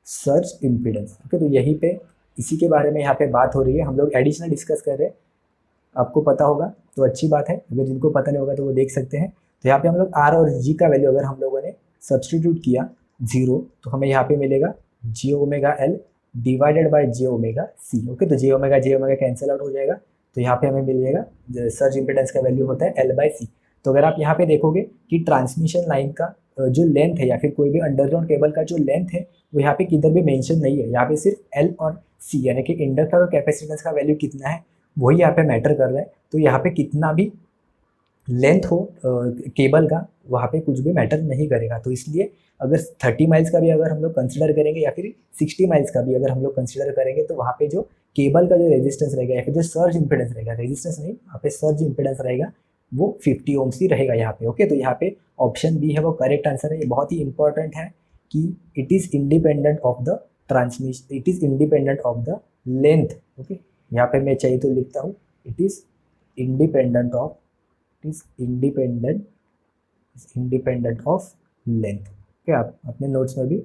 surge impedance. Okay, तो यहीं पे इसी के बारे में यहाँ पे बात हो रही है, हम लोग एडिशनल डिस्कस कर रहे हैं। आपको पता होगा तो अच्छी बात है, अगर जिनको पता नहीं होगा तो वो देख सकते हैं। तो यहाँ पे हम लोग आर और जी का वैल्यू अगर हम लोगों ने सब्सटीट्यूट किया 0, तो हमें यहाँ पे मिलेगा J omega L divided bye J omega C। Okay, तो J ओमेगा कैंसिल आउट हो जाएगा, तो यहाँ पे हमें मिल जाएगा सर्ज इम्पीडेंस का वैल्यू होता है L बाय C। तो अगर आप यहाँ पे देखोगे कि ट्रांसमिशन लाइन का जो लेंथ है या फिर कोई भी अंडरग्राउंड केबल का जो लेंथ है वो यहाँ पे किधर भी मेंशन नहीं है, यहाँ पे सिर्फ L और C यानी कि इंडक्टर और कैपेसिटेंस का वैल्यू कितना है वही यहाँ पे मैटर कर रहा है। तो यहाँ पे कितना भी लेंथ हो केबल का वहाँ पे कुछ भी मैटर नहीं करेगा। तो इसलिए अगर 30 माइल्स का भी अगर हम लोग कंसिडर करेंगे या फिर 60 माइल्स का भी अगर हम लोग कंसिडर करेंगे, तो वहाँ पे जो केबल का जो रेजिस्टेंस रहेगा या फिर जो सर्ज इम्पीडेंस रहेगा, रेजिस्टेंस नहीं वहाँ पे सर्ज इम्पीडेंस रहेगा, वो 50 ओम्स ही रहेगा यहाँ पे। ओके, तो यहाँ पे ऑप्शन बी है वो करेक्ट आंसर है। ये बहुत ही इंपॉर्टेंट है कि it is independent of the transmission, it is independent of the length. Okay, यहाँ पे मैं चाहिए तो लिखता हूँ, it is independent of, is independent of length. क्या आप अपने नोट्स में भी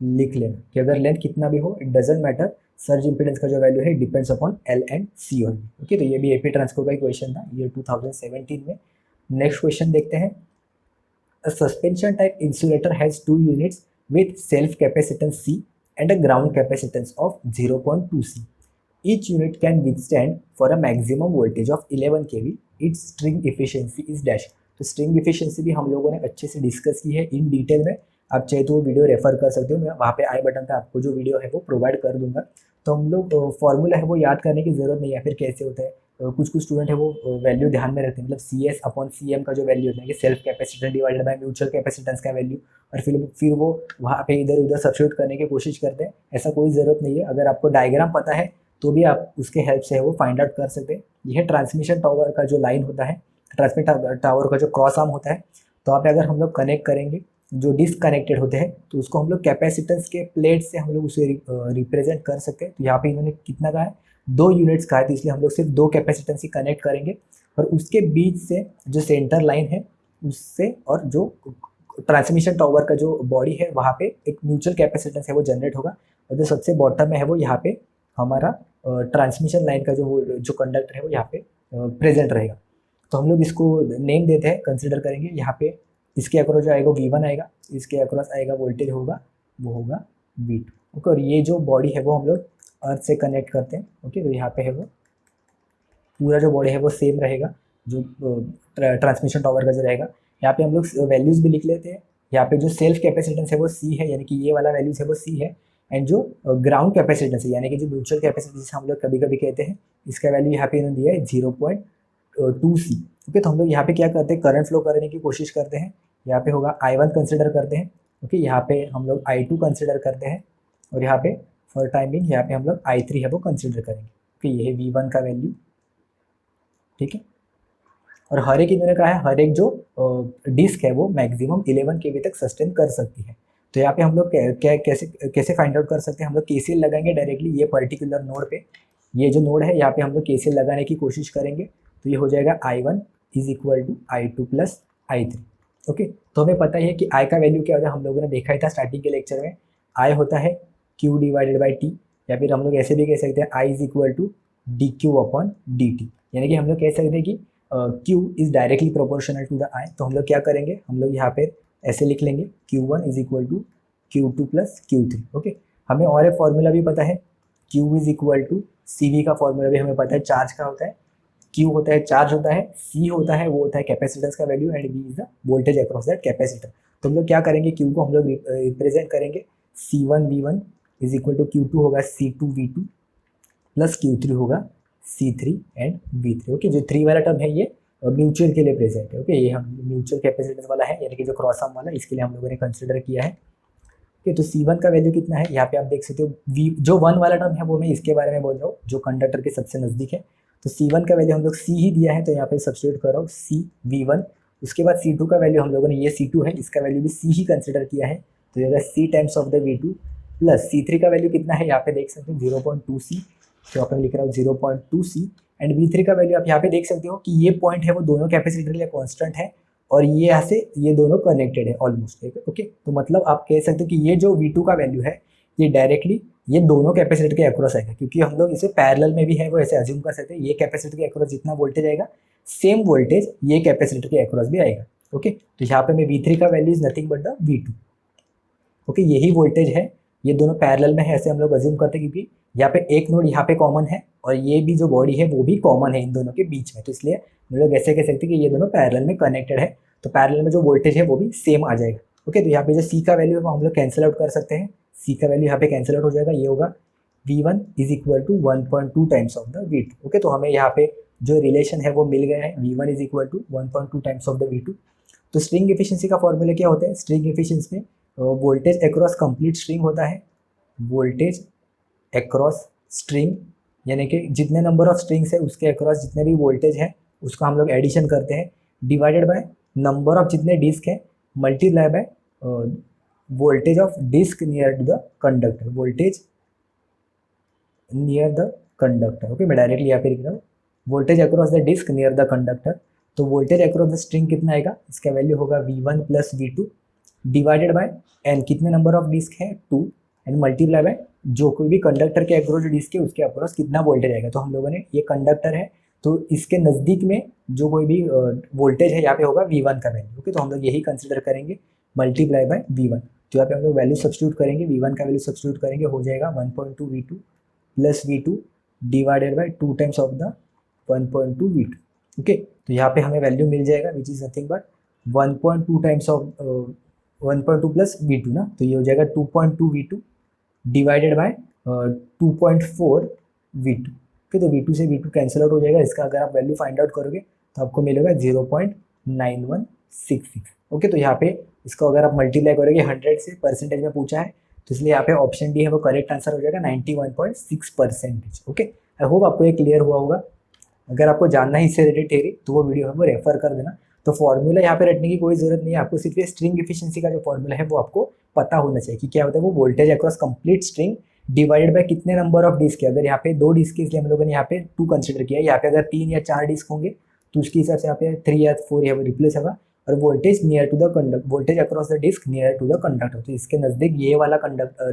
लिख लेना कि अगर लेंथ कितना भी हो it doesn't matter, surge impedance का जो वैल्यू है depends upon L and C only. Okay, तो ये भी AP ट्रांसको का ही क्वेश्चन था ये 2017 में। नेक्स्ट क्वेश्चन देखते हैं। A suspension type insulator has two units with self capacitance C and a ground capacitance of 0.2 C. Each unit can withstand for a maximum voltage of 11 kV. Its string efficiency is dash. तो string efficiency भी हम लोगों ने अच्छे से discuss की है in detail में। आप चाहे तो वो वीडियो रेफर कर सकते हो, मैं वहाँ पे आई बटन पे आपको जो वीडियो है वो प्रोवाइड कर दूंगा। तो हम लोग फॉर्मूला है वो याद करने की ज़रूरत नहीं है, फिर कैसे होता है कुछ कुछ स्टूडेंट है वो वैल्यू ध्यान में रखते हैं, मतलब CS अपॉन CM का जो वैल्यू होता है कि self capacitance divided by mutual capacitance का वैल्यू, और फिर वो वहाँ पे इधर उधर सब्स्टिट्यूट करने की कोशिश करते हैं। ऐसा कोई ज़रूरत नहीं है, अगर आपको डायग्राम पता है तो भी आप उसके हेल्प से वो फाइंड आउट कर सकते हैं। यह ट्रांसमिशन टावर का जो लाइन होता है, ट्रांसमिट टावर का जो क्रॉस आर्म होता है, तो आप अगर हम लोग कनेक्ट करेंगे जो डिसकनेक्टेड होते हैं तो उसको हम लोग कैपेसिटेंस के प्लेट से हम लोग उसे रिप्रेजेंट कर सकते हैं। तो यहाँ पे इन्होंने कितना कहा है, 2 यूनिट्स कहा है, तो इसलिए हम लोग सिर्फ 2 कैपेसिटेंस ही कनेक्ट करेंगे और उसके बीच से जो सेंटर लाइन है उससे और जो ट्रांसमिशन टावर का जो बॉडी है वहाँ पे एक म्यूचुअल कैपेसिटेंस है वो जनरेट होगा, और जो सबसे बॉटम में है वो यहाँ पे हमारा ट्रांसमिशन लाइन का जो कंडक्टर है वो यहाँ पे प्रेजेंट रहेगा। तो हम लोग इसको नेम देते हैं, कंसिडर करेंगे। यहाँ पे इसके अक्रॉस जो आएगा V1 आएगा, इसके अक्रॉस आएगा वोल्टेज होगा वो होगा V2। ओके, और ये जो बॉडी है वो हम लोग अर्थ से कनेक्ट करते हैं। ओके, तो यहाँ पे है वो पूरा जो बॉडी है वो सेम रहेगा जो ट्रांसमिशन टावर का जो रहेगा। यहाँ पे हम लोग वैल्यूज़ भी लिख लेते हैं। यहाँ पे जो सेल्फ कैपेसिटेंस है वो C है, यानी कि ये वाला वैल्यूज है वो C है, एंड जो ग्राउंड कैपेसिटेंस है यानी कि जो म्यूचुअल कैपेसिटेंस जिसे हम लोग कभी कभी कहते हैं, इसका वैल्यू यहाँ पे इन्होंने दिया है 0.2C। ओके, तो हम लोग यहाँ पे क्या करते हैं, करंट फ्लो करने की कोशिश करते हैं। यहाँ पे होगा I1 कंसिडर करते हैं। ओके, यहाँ पे हम लोग I2 कंसिडर करते हैं, और यहाँ पे फॉर टाइमिंग यहाँ पे हम लोग I3 है वो कंसिडर करेंगे। ओके, ये है V1 का वैल्यू, ठीक है। और हर एक इन्होंने कहा है हर एक जो डिस्क है वो मैक्सिमम 11 kV तक सस्टेन कर सकती है। तो यहाँ पे हम लोग कैसे कैसे फाइंड आउट कर सकते हैं, हम लोग केसीएल लगाएंगे डायरेक्टली ये पर्टिकुलर नोड पे। ये जो नोड है यहाँ पे हम लोग केसीएल लगाने की कोशिश करेंगे, तो ये हो जाएगा I1 is equal to I2 plus I3। Okay, तो हमें पता ही है कि I का वैल्यू क्या होता है, हम लोगों ने देखा ही था स्टार्टिंग के लेक्चर में। I होता है Q डिवाइडेड बाई T, या फिर हम लोग ऐसे भी कह सकते हैं I is equal to DQ upon DT, यानी कि हम लोग कह सकते हैं कि Q is directly proportional to the I। तो हम लोग क्या करेंगे, हम लोग यहाँ पे ऐसे लिख लेंगे Q1 is equal to Q2 plus Q3। Okay, हमें और एक फॉर्मूला भी पता है, Q is equal to CV का फॉर्मूला भी हमें पता है, चार्ज का होता है। Q होता है चार्ज होता है, C होता है वो होता है कैपेसिटेंस का value, and V is the voltage across that capacitor. तो हम लोग क्या करेंगे, Q को हम लोग रिप्रेजेंट करेंगे C1V1 is equal to Q2 होगा C2V2 प्लस Q3 होगा C3 एंड V3। ओके, जो 3 वाला टर्म है ये म्यूचुअल के लिए प्रेजेंट है। ओके, ये हम म्यूचुअल कैपेसिटेंस वाला है, यानी कि जो क्रॉस आर्म वाला, इसके लिए हम लोगों ने कंसिडर किया है। ओके, तो C1 का वैल्यू कितना है, यहाँ पे आप देख सकते हो V जो 1 वाला टर्म है वो मैं इसके बारे में बोल रहा हूँ, जो कंडक्टर के सबसे नज़दीक है। तो C1 का वैल्यू हम लोग C ही दिया है, तो यहाँ पे सब्स्टिट्यूट कर रहा हूँ CV1। उसके बाद C2 का वैल्यू हम लोगों ने, ये C2 है, इसका वैल्यू भी C ही कंसिडर किया है, तो ये होगा C times of the V2 plus C3 का वैल्यू कितना है, यहाँ पे देख सकते हो 0.2C, तो यहाँ पे लिख रहा हूँ 0.2C। एंड V3 का वैल्यू आप यहाँ पे देख सकते हो कि ये पॉइंट है वो दोनों कैपेसिटर के लिए कॉन्स्टेंट है, और ये यहाँ से ये दोनों कनेक्टेड है ऑलमोस्ट। ओके, तो मतलब आप कह सकते हो कि ये जो V2 का वैल्यू है ये डायरेक्टली ये दोनों कैपेसिटर के अक्रॉस आएगा, क्योंकि हम लोग इसे पैरेलल में भी है वो ऐसे अज्यूम कर सकते हैं, ये कैपेसिटर के अक्रॉस जितना वोल्टेज आएगा सेम वोल्टेज ये कैपेसिटर के अक्रॉस भी आएगा। ओके, तो यहाँ पे मैं V3 का value is nothing but the V2। Okay, यही वोल्टेज है, ये दोनों पैरेलल में है ऐसे हम लोग अज्यूम करते हैं, क्योंकि यहाँ पे एक नोड यहाँ पे कॉमन है और ये भी जो बॉडी है वो भी कॉमन है इन दोनों के बीच में, तो इसलिए हम लोग ऐसे कह सकते हैं कि ये दोनों पैरेलल में कनेक्टेड है, तो पैरेलल में जो वोल्टेज है वो भी सेम आ जाएगा। ओके, तो यहाँ पे जो C का वैल्यू है वो हम लोग कैंसिल आउट कर सकते हैं, C का वैल्यू यहाँ पे कैंसिल आउट हो जाएगा, ये होगा V1 is equal to 1.2 times of the V2। Okay, तो हमें यहाँ पे जो रिलेशन है वो मिल गया है, V1 is equal to 1.2 times of the V2। तो स्ट्रिंग एफिशिएंसी का फॉर्मूला क्या होता है, स्ट्रिंग एफिशिएंसी में वोल्टेज अक्रॉस कंप्लीट स्ट्रिंग होता है, वोल्टेज अक्रॉस स्ट्रिंग, यानी कि जितने नंबर ऑफ स्ट्रिंग्स है उसके अक्रॉस जितने भी वोल्टेज है उसका हम लोग एडिशन करते हैं, डिवाइडेड बाय नंबर ऑफ जितने डिस्क है, multiply by voltage of disc near to the conductor, voltage near the conductor. Okay, मैं डायरेक्टली यहाँ पे लिख रहा हूँ voltage across the disc near the conductor. तो वोल्टेज अक्रॉस द स्ट्रिंग कितना आएगा, इसका वैल्यू होगा V1 plus V2 divided by n, कितने नंबर ऑफ डिस्क है 2, एंड मल्टीप्लाई बाय जो कोई भी कंडक्टर के अक्रॉस जो डिस्क है उसके अक्रॉस कितना वोल्टेज आएगा। तो हम लोगों ने ये कंडक्टर है तो इसके नज़दीक में जो कोई भी वोल्टेज है यहाँ पे होगा V1 का वैल्यू। ओके, तो हम लोग यही कंसिडर करेंगे मल्टीप्लाई बाय V1, तो यहाँ पे हम लोग वैल्यू सब्स्टिट्यूट करेंगे, V1 का वैल्यू सब्स्टिट्यूट करेंगे, हो जाएगा 1.2 V2 plus V2 divided bye 2 times of the 1.2 V2। Okay, तो यहाँ पे हमें वैल्यू मिल जाएगा which is nothing but 1.2 times of 1.2 plus V2 ना, तो ये हो जाएगा 2.2 V2 divided bye 2.4 V2। Okay, तो V2 से V2 कैंसिल आउट हो जाएगा, इसका अगर आप वैल्यू फाइंड आउट करोगे तो आपको मिलेगा 0.9166। ओके, तो यहाँ पे इसको अगर आप मल्टीप्लाई करोगे 100 से, परसेंटेज में पूछा है तो इसलिए यहाँ पे ऑप्शन डी है वो करेक्ट आंसर हो जाएगा 91.6%। ओके, आई होप आपको ये क्लियर हुआ होगा। अगर आपको जानना है इससे रिलेटेड थ्योरी तो वो वीडियो है वो रेफर कर देना। तो फॉर्मूला यहाँ पे रटने की कोई जरूरत नहीं है, आपको सिर्फ ये स्ट्रिंग एफिशिएंसी का जो फॉर्मूला है वो आपको पता होना चाहिए कि क्या होता है, वो voltage across complete string divided by कितने नंबर ऑफ डिस्क है। अगर यहाँ पे 2 डिस्क है इसलिए हम लोगों ने यहाँ पे 2 कंसिडर किया है, यहाँ पे अगर 3 या 4 डिस्क होंगे तो उसके हिसाब से यहाँ पे 3 या 4 यहाँ पे रिप्लेस होगा। और voltage near to the conduct, voltage across the disc near to the conductor, तो इसके नज़दीक ये वाला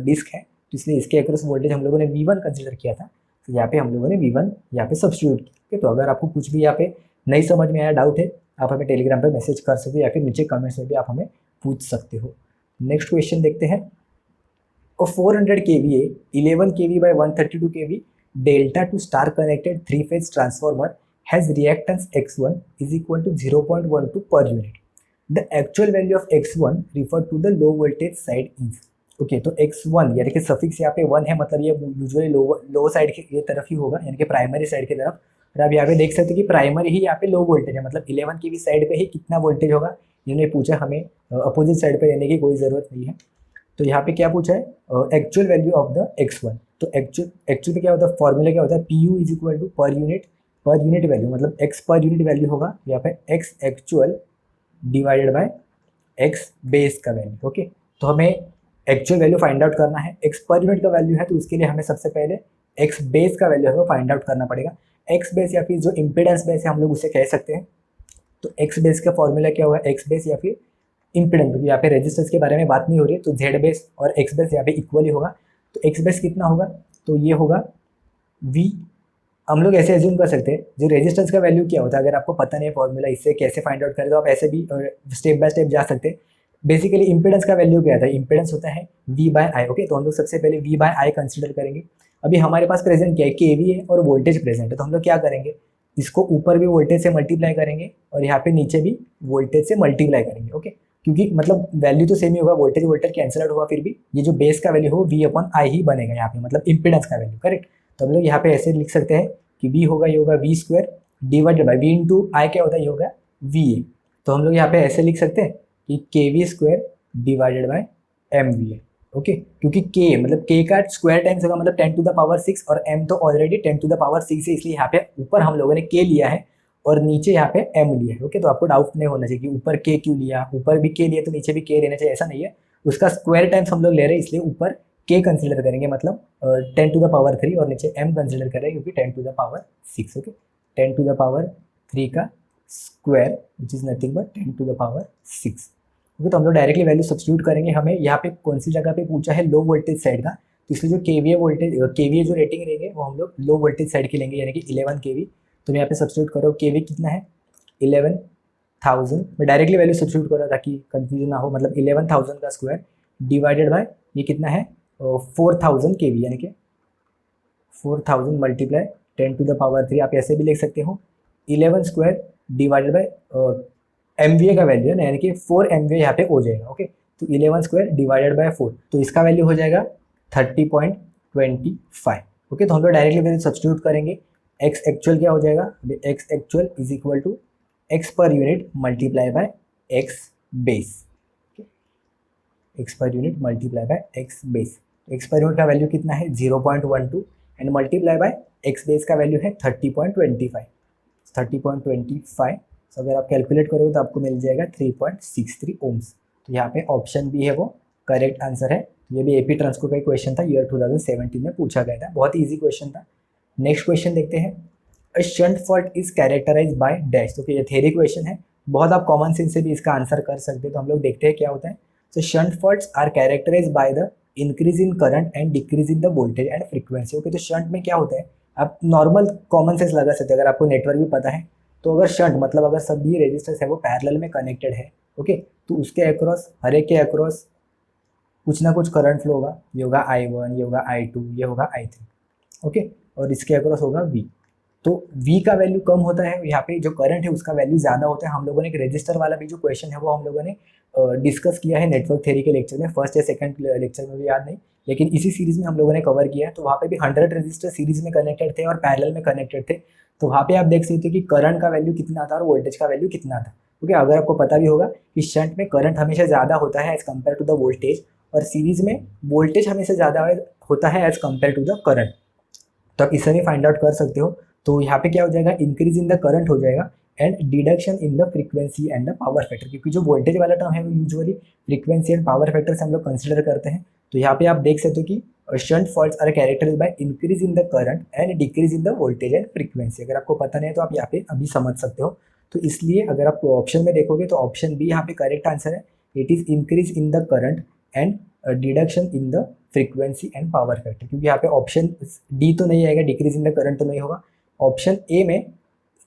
डिस्क है तो इसलिए इसके अक्रॉस वोल्टेज हम लोगों ने V1 कंसिडर किया था, तो यहाँ पे हम लोगों ने V1 यहाँ पे सब्स्टिट्यूट किया। तो अगर आपको कुछ भी यहाँ पे नहीं समझ में आया, डाउट है, आप हमें टेलीग्राम पे मैसेज कर सकते हो या फिर नीचे कमेंट्स में भी आप हमें पूछ सकते हो। नेक्स्ट क्वेश्चन देखते हैं। 400 kVA 11 kV by 132 kV delta to star connected 3-phase transformer has reactance X1 is equal to 0.12 per unit. The actual value of X1 referred to the low voltage side is. Okay, तो X1 यानी कि suffix यहाँ पे 1 है, मतलब ये usually लो side के ये तरफ ही होगा, यानी कि प्राइमरी साइड की तरफ। और आप यहाँ पे देख सकते हो कि प्राइमरी ही यहाँ पे लो वोल्टेज है, मतलब 11 kV साइड पे ही कितना वोल्टेज होगा इन्होंने पूछा, हमें अपोजिट साइड पे लेने की कोई ज़रूरत नहीं है। तो यहाँ पे क्या पूछा है, actual value of the X1। तो एक्चुअल क्या होता है, फॉर्मूला क्या होता है, PU is equal to per unit value, मतलब X पर यूनिट वैल्यू होगा यहाँ पे X actual divided by X base का वैल्यू। ओके, तो हमें एक्चुअल वैल्यू फाइंड आउट करना है, एक्स पर यूनिट का वैल्यू है तो उसके लिए हमें सबसे पहले एक्स बेस का वैल्यू है वो फाइंड आउट करना पड़ेगा। एक्स बेस या फिर जो इम्पीडेंस बेस है हम लोग उसे कह सकते हैं। तो एक्स बेस का फॉर्मूला क्या होगा, एक्स बेस या फिर इम्पीडेंस, क्योंकि यहाँ पे रेजिस्टेंस के बारे में बात नहीं हो रही है, तो जेड बेस और एक्स बेस यहाँ पे इक्वल ही होगा। तो एक्स बेस कितना होगा, तो ये होगा वी। हम लोग ऐसे एज्यूम कर सकते हैं जो रेजिस्टेंस का वैल्यू क्या होता है, अगर आपको पता नहीं है फॉर्मूला इससे कैसे फाइंड आउट करें तो आप ऐसे भी स्टेप बाय स्टेप जा सकते हैं। बेसिकली इंपेडेंस का वैल्यू क्या था, इंपेडेंस होता है वी बाय आई। ओके, तो हम लोग सबसे पहले वी बाय आई कंसिडर करेंगे। अभी हमारे पास प्रेजेंट क्या है, के वी है और वोल्टेज प्रेजेंट है, तो हम लोग क्या करेंगे, इसको ऊपर भी वोल्टेज से मल्टीप्लाई करेंगे और यहाँ पे नीचे भी वोल्टेज से मल्टीप्लाई करेंगे। ओके, क्योंकि मतलब वैल्यू तो सेम ही होगा, वोल्टेज वोल्टेज कैंसिल आउट हुआ, फिर भी ये जो बेस का वैल्यू हो वी अपॉन आई ही बनेगा यहाँ पे, मतलब इंपेडेंस का वैल्यू। करेक्ट, तो हम लोग यहाँ पे ऐसे लिख सकते हैं कि वी होगा, ये होगा V square divided by V into I क्या होता है, ये होगा वी ए। तो हम लोग यहाँ पे ऐसे लिख सकते हैं कि K V square divided by M V A. Okay, क्योंकि के मतलब के का स्क्वायर टाइम्स होगा मतलब 10 टू द पावर 6 और m तो ऑलरेडी 10 टू द पावर 6 है, इसलिए यहाँ पे ऊपर हम लोगों ने k लिया है और नीचे यहाँ पे m लिया है। ओके, तो आपको डाउट नहीं होना चाहिए कि ऊपर k क्यों लिया, ऊपर भी k लिया तो नीचे भी k रहना चाहिए, ऐसा नहीं है। उसका स्क्वायर टाइम्स हम लोग ले रहे हैं इसलिए ऊपर k कंसिडर करेंगे, मतलब 10 टू द पावर 3 और नीचे m कंसिडर कर रहे हैं क्योंकि 10 to the power 6। Okay, 10 to the power 3 का square which is nothing but 10 to the power 6। Okay, तो हम लोग डायरेक्टली वैल्यू सब्स्टिट्यूट करेंगे। हमें यहाँ पे कौन सी जगह पे पूछा है, लो वोल्टेज साइड का, तो इसलिए जो केवीए वोल्टेज केवीए जो रेटिंग रहेंगे वो हम लोग लो वोल्टेज साइड की लेंगे, यानी कि 11 केवी। तो मैं यहाँ पे सब्स्टिट्यूट करो, केवी कितना है 11,000। मैं डायरेक्टली वैल्यू सब्स्टिट्यूट कर रहा था ताकि कंफ्यूजन ना हो, मतलब 11,000 का स्क्वायर डिवाइडेड बाय ये कितना है 4,000 केवी, यानी कि 4,000 मल्टीप्लाई 10 टू द पावर 3। आप ऐसे भी लिख सकते हो 11 स्क्वायर डिवाइडेड बाय MVA का वैल्यू है ना, यानी कि 4 MVA यहाँ पे हो जाएगा। ओके, तो 11 स्क्वायर डिवाइडेड बाय 4, तो इसका वैल्यू हो जाएगा 30.25। ओके, तो हम लोग डायरेक्टली वैल्यू सब्स्टिट्यूट करेंगे। एक्स एक्चुअल क्या हो जाएगा, X actual is equal to X per unit multiply by X base. X per unit multiply by X base. X per unit का वैल्यू कितना है 0.12 and multiply by X base का value है 30.25। तो अगर आप कैलकुलेट करोगे तो आपको मिल जाएगा 3.63 ओम्स। तो यहाँ पे ऑप्शन बी है वो करेक्ट आंसर है। ये भी एपी ट्रांसको का क्वेश्चन था, ईयर 2017 में पूछा गया था, बहुत ईजी क्वेश्चन था। नेक्स्ट क्वेश्चन देखते हैं, a shunt fault is characterise by dash. तो ये थ्योरी क्वेश्चन है, बहुत आप कॉमन सेंस से भी इसका आंसर कर सकते हैं। तो हम लोग देखते हैं क्या होता है। So shunt faults are characterise by the increase in current and decrease in the voltage and frequency. Okay, तो शंट में क्या होता है, आप नॉर्मल कॉमन सेंस लगा सकते हैं अगर आपको नेटवर्क भी पता है। तो अगर शंट मतलब अगर सभी रेजिस्टेंस है वो पैरेलल में कनेक्टेड है, ओके, तो उसके अक्रॉस हर एक के अक्रॉस कुछ ना कुछ करंट फ्लो होगा। ये होगा I1, ये होगा I2, ये होगा I3। ओके, और इसके अक्रॉस होगा V। तो V का वैल्यू कम होता है, यहाँ पे जो करंट है उसका वैल्यू ज़्यादा होता है। हम लोगों ने एक रेजिस्टर वाला भी जो क्वेश्चन है वो हम लोगों ने डिस्कस किया है नेटवर्क थ्योरी के लेक्चर में, फर्स्ट या सेकंड लेक्चर में भी याद नहीं, लेकिन इसी सीरीज में हम लोगों ने कवर किया है। तो वहाँ पे भी 100 रेजिस्टर सीरीज में कनेक्टेड थे और पैरेलल में कनेक्टेड थे। तो वहाँ पे आप देख सकते हो कि करंट का वैल्यू कितना था और वोल्टेज का वैल्यू कितना था। क्योंकि अगर आपको पता भी होगा कि शंट में करंट हमेशा ज़्यादा होता है as compare to the voltage, और सीरीज में वोल्टेज हमेशा ज़्यादा होता है as compare to the current. तो आप इससे भी फाइंड आउट कर सकते हो। तो यहाँ पे क्या हो जाएगा, इंक्रीज इन द करंट हो जाएगा and deduction in the frequency and the power factor, क्योंकि जो वोल्टेज वाला टर्म है वो usually frequency and power factor से हम लोग कंसिडर करते हैं। तो यहाँ पे आप देख सकते हो कि shunt faults are characterized by increase in the current and decrease in the voltage and frequency. अगर आपको पता नहीं है तो आप यहाँ पे अभी समझ सकते हो। तो इसलिए अगर आप ऑप्शन में देखोगे तो ऑप्शन बी यहाँ पे करेक्ट आंसर है। It is increase in the current and deduction in the frequency and power factor, क्योंकि यहाँ पे ऑप्शन डी तो नहीं आएगा, डिक्रीज इन द करंट तो नहीं होगा। ऑप्शन ए में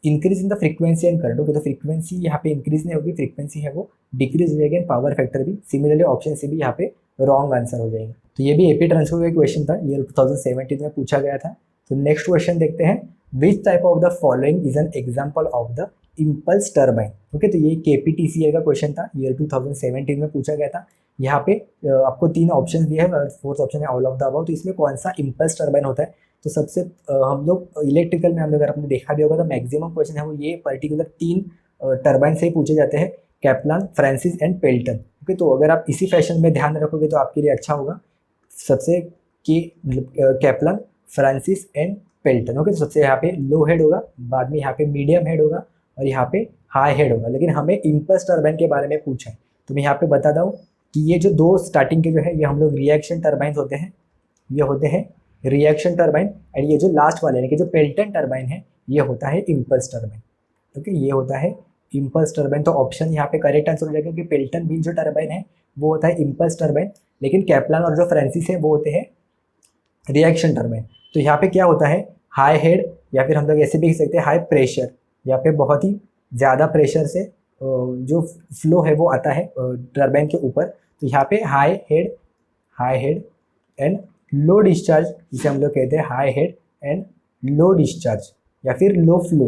increase in the frequency and current. Okay, तो फ्रीक्वेंसी यहाँ पे इंक्रीज नहीं होगी, फ्रीक्वेंसी है वो डिक्रीज हो जाएगी एंड पावर फैक्टर भी सिमिलरली ऑप्शन सी भी यहाँ पे रॉन्ग आंसर हो जाएगा। तो ये भी एपी ट्रांसफर का क्वेश्चन था, ईयर 2017 में पूछा गया था। तो नेक्स्ट क्वेश्चन देखते हैं, which type of the following is an example of the impulse turbine. Okay, तो ये KPTCA का क्वेश्चन था, ईयर 2017 में पूछा गया था। यहाँ पे आपको 3 ऑप्शन दिए हैं और फोर्थ ऑप्शन है ऑल ऑफ द अबव। तो इसमें कौन सा इम्पल्स टर्बाइन होता है, तो सबसे हम लोग इलेक्ट्रिकल में हम लोग अगर आपने देखा भी होगा तो मैक्सिमम क्वेश्चन है वो ये पर्टिकुलर 3 टर्बाइन से ही पूछे जाते हैं, Kaplan, Francis and Pelton. Okay, तो अगर आप इसी फैशन में ध्यान रखोगे तो आपके लिए अच्छा होगा। सबसे Kaplan, Francis and Pelton. Okay, तो सबसे यहाँ पे लो हेड होगा, बाद में यहाँ पे मीडियम हेड होगा और यहाँ पे हाई हेड होगा। लेकिन हमें इम्पल्स टर्बाइन के बारे में पूछा है तो मैं यहाँ पे बता दूँ कि ये जो दो स्टार्टिंग के जो है ये हम लोग रिएक्शन टर्बाइन होते हैं, ये होते हैं रिएक्शन टर्बाइन, एंड ये जो लास्ट वाले यानी कि जो पेल्टन टर्बाइन है ये होता है इम्पल्स टर्बाइन। ओके, ये होता है इम्पल्स टर्बाइन। तो ऑप्शन यहाँ पे करेक्ट आंसर हो जाएगा कि पेल्टन व्हील जो टर्बाइन है वो होता है इम्पल्स टर्बाइन, लेकिन कैप्लान और जो फ्रांसिस है वो होते हैं रिएक्शन टर्बाइन। तो यहाँ पे क्या होता है, हाई हेड या फिर हम लोग ऐसे भी कह सकते हैं हाई प्रेशर, यहाँ पे बहुत ही ज़्यादा प्रेशर से जो फ्लो है वो आता है टर्बाइन के ऊपर। तो यहाँ पे high head and low discharge, जिसे हम लोग कहते हैं high head and low discharge या फिर लो फ्लो।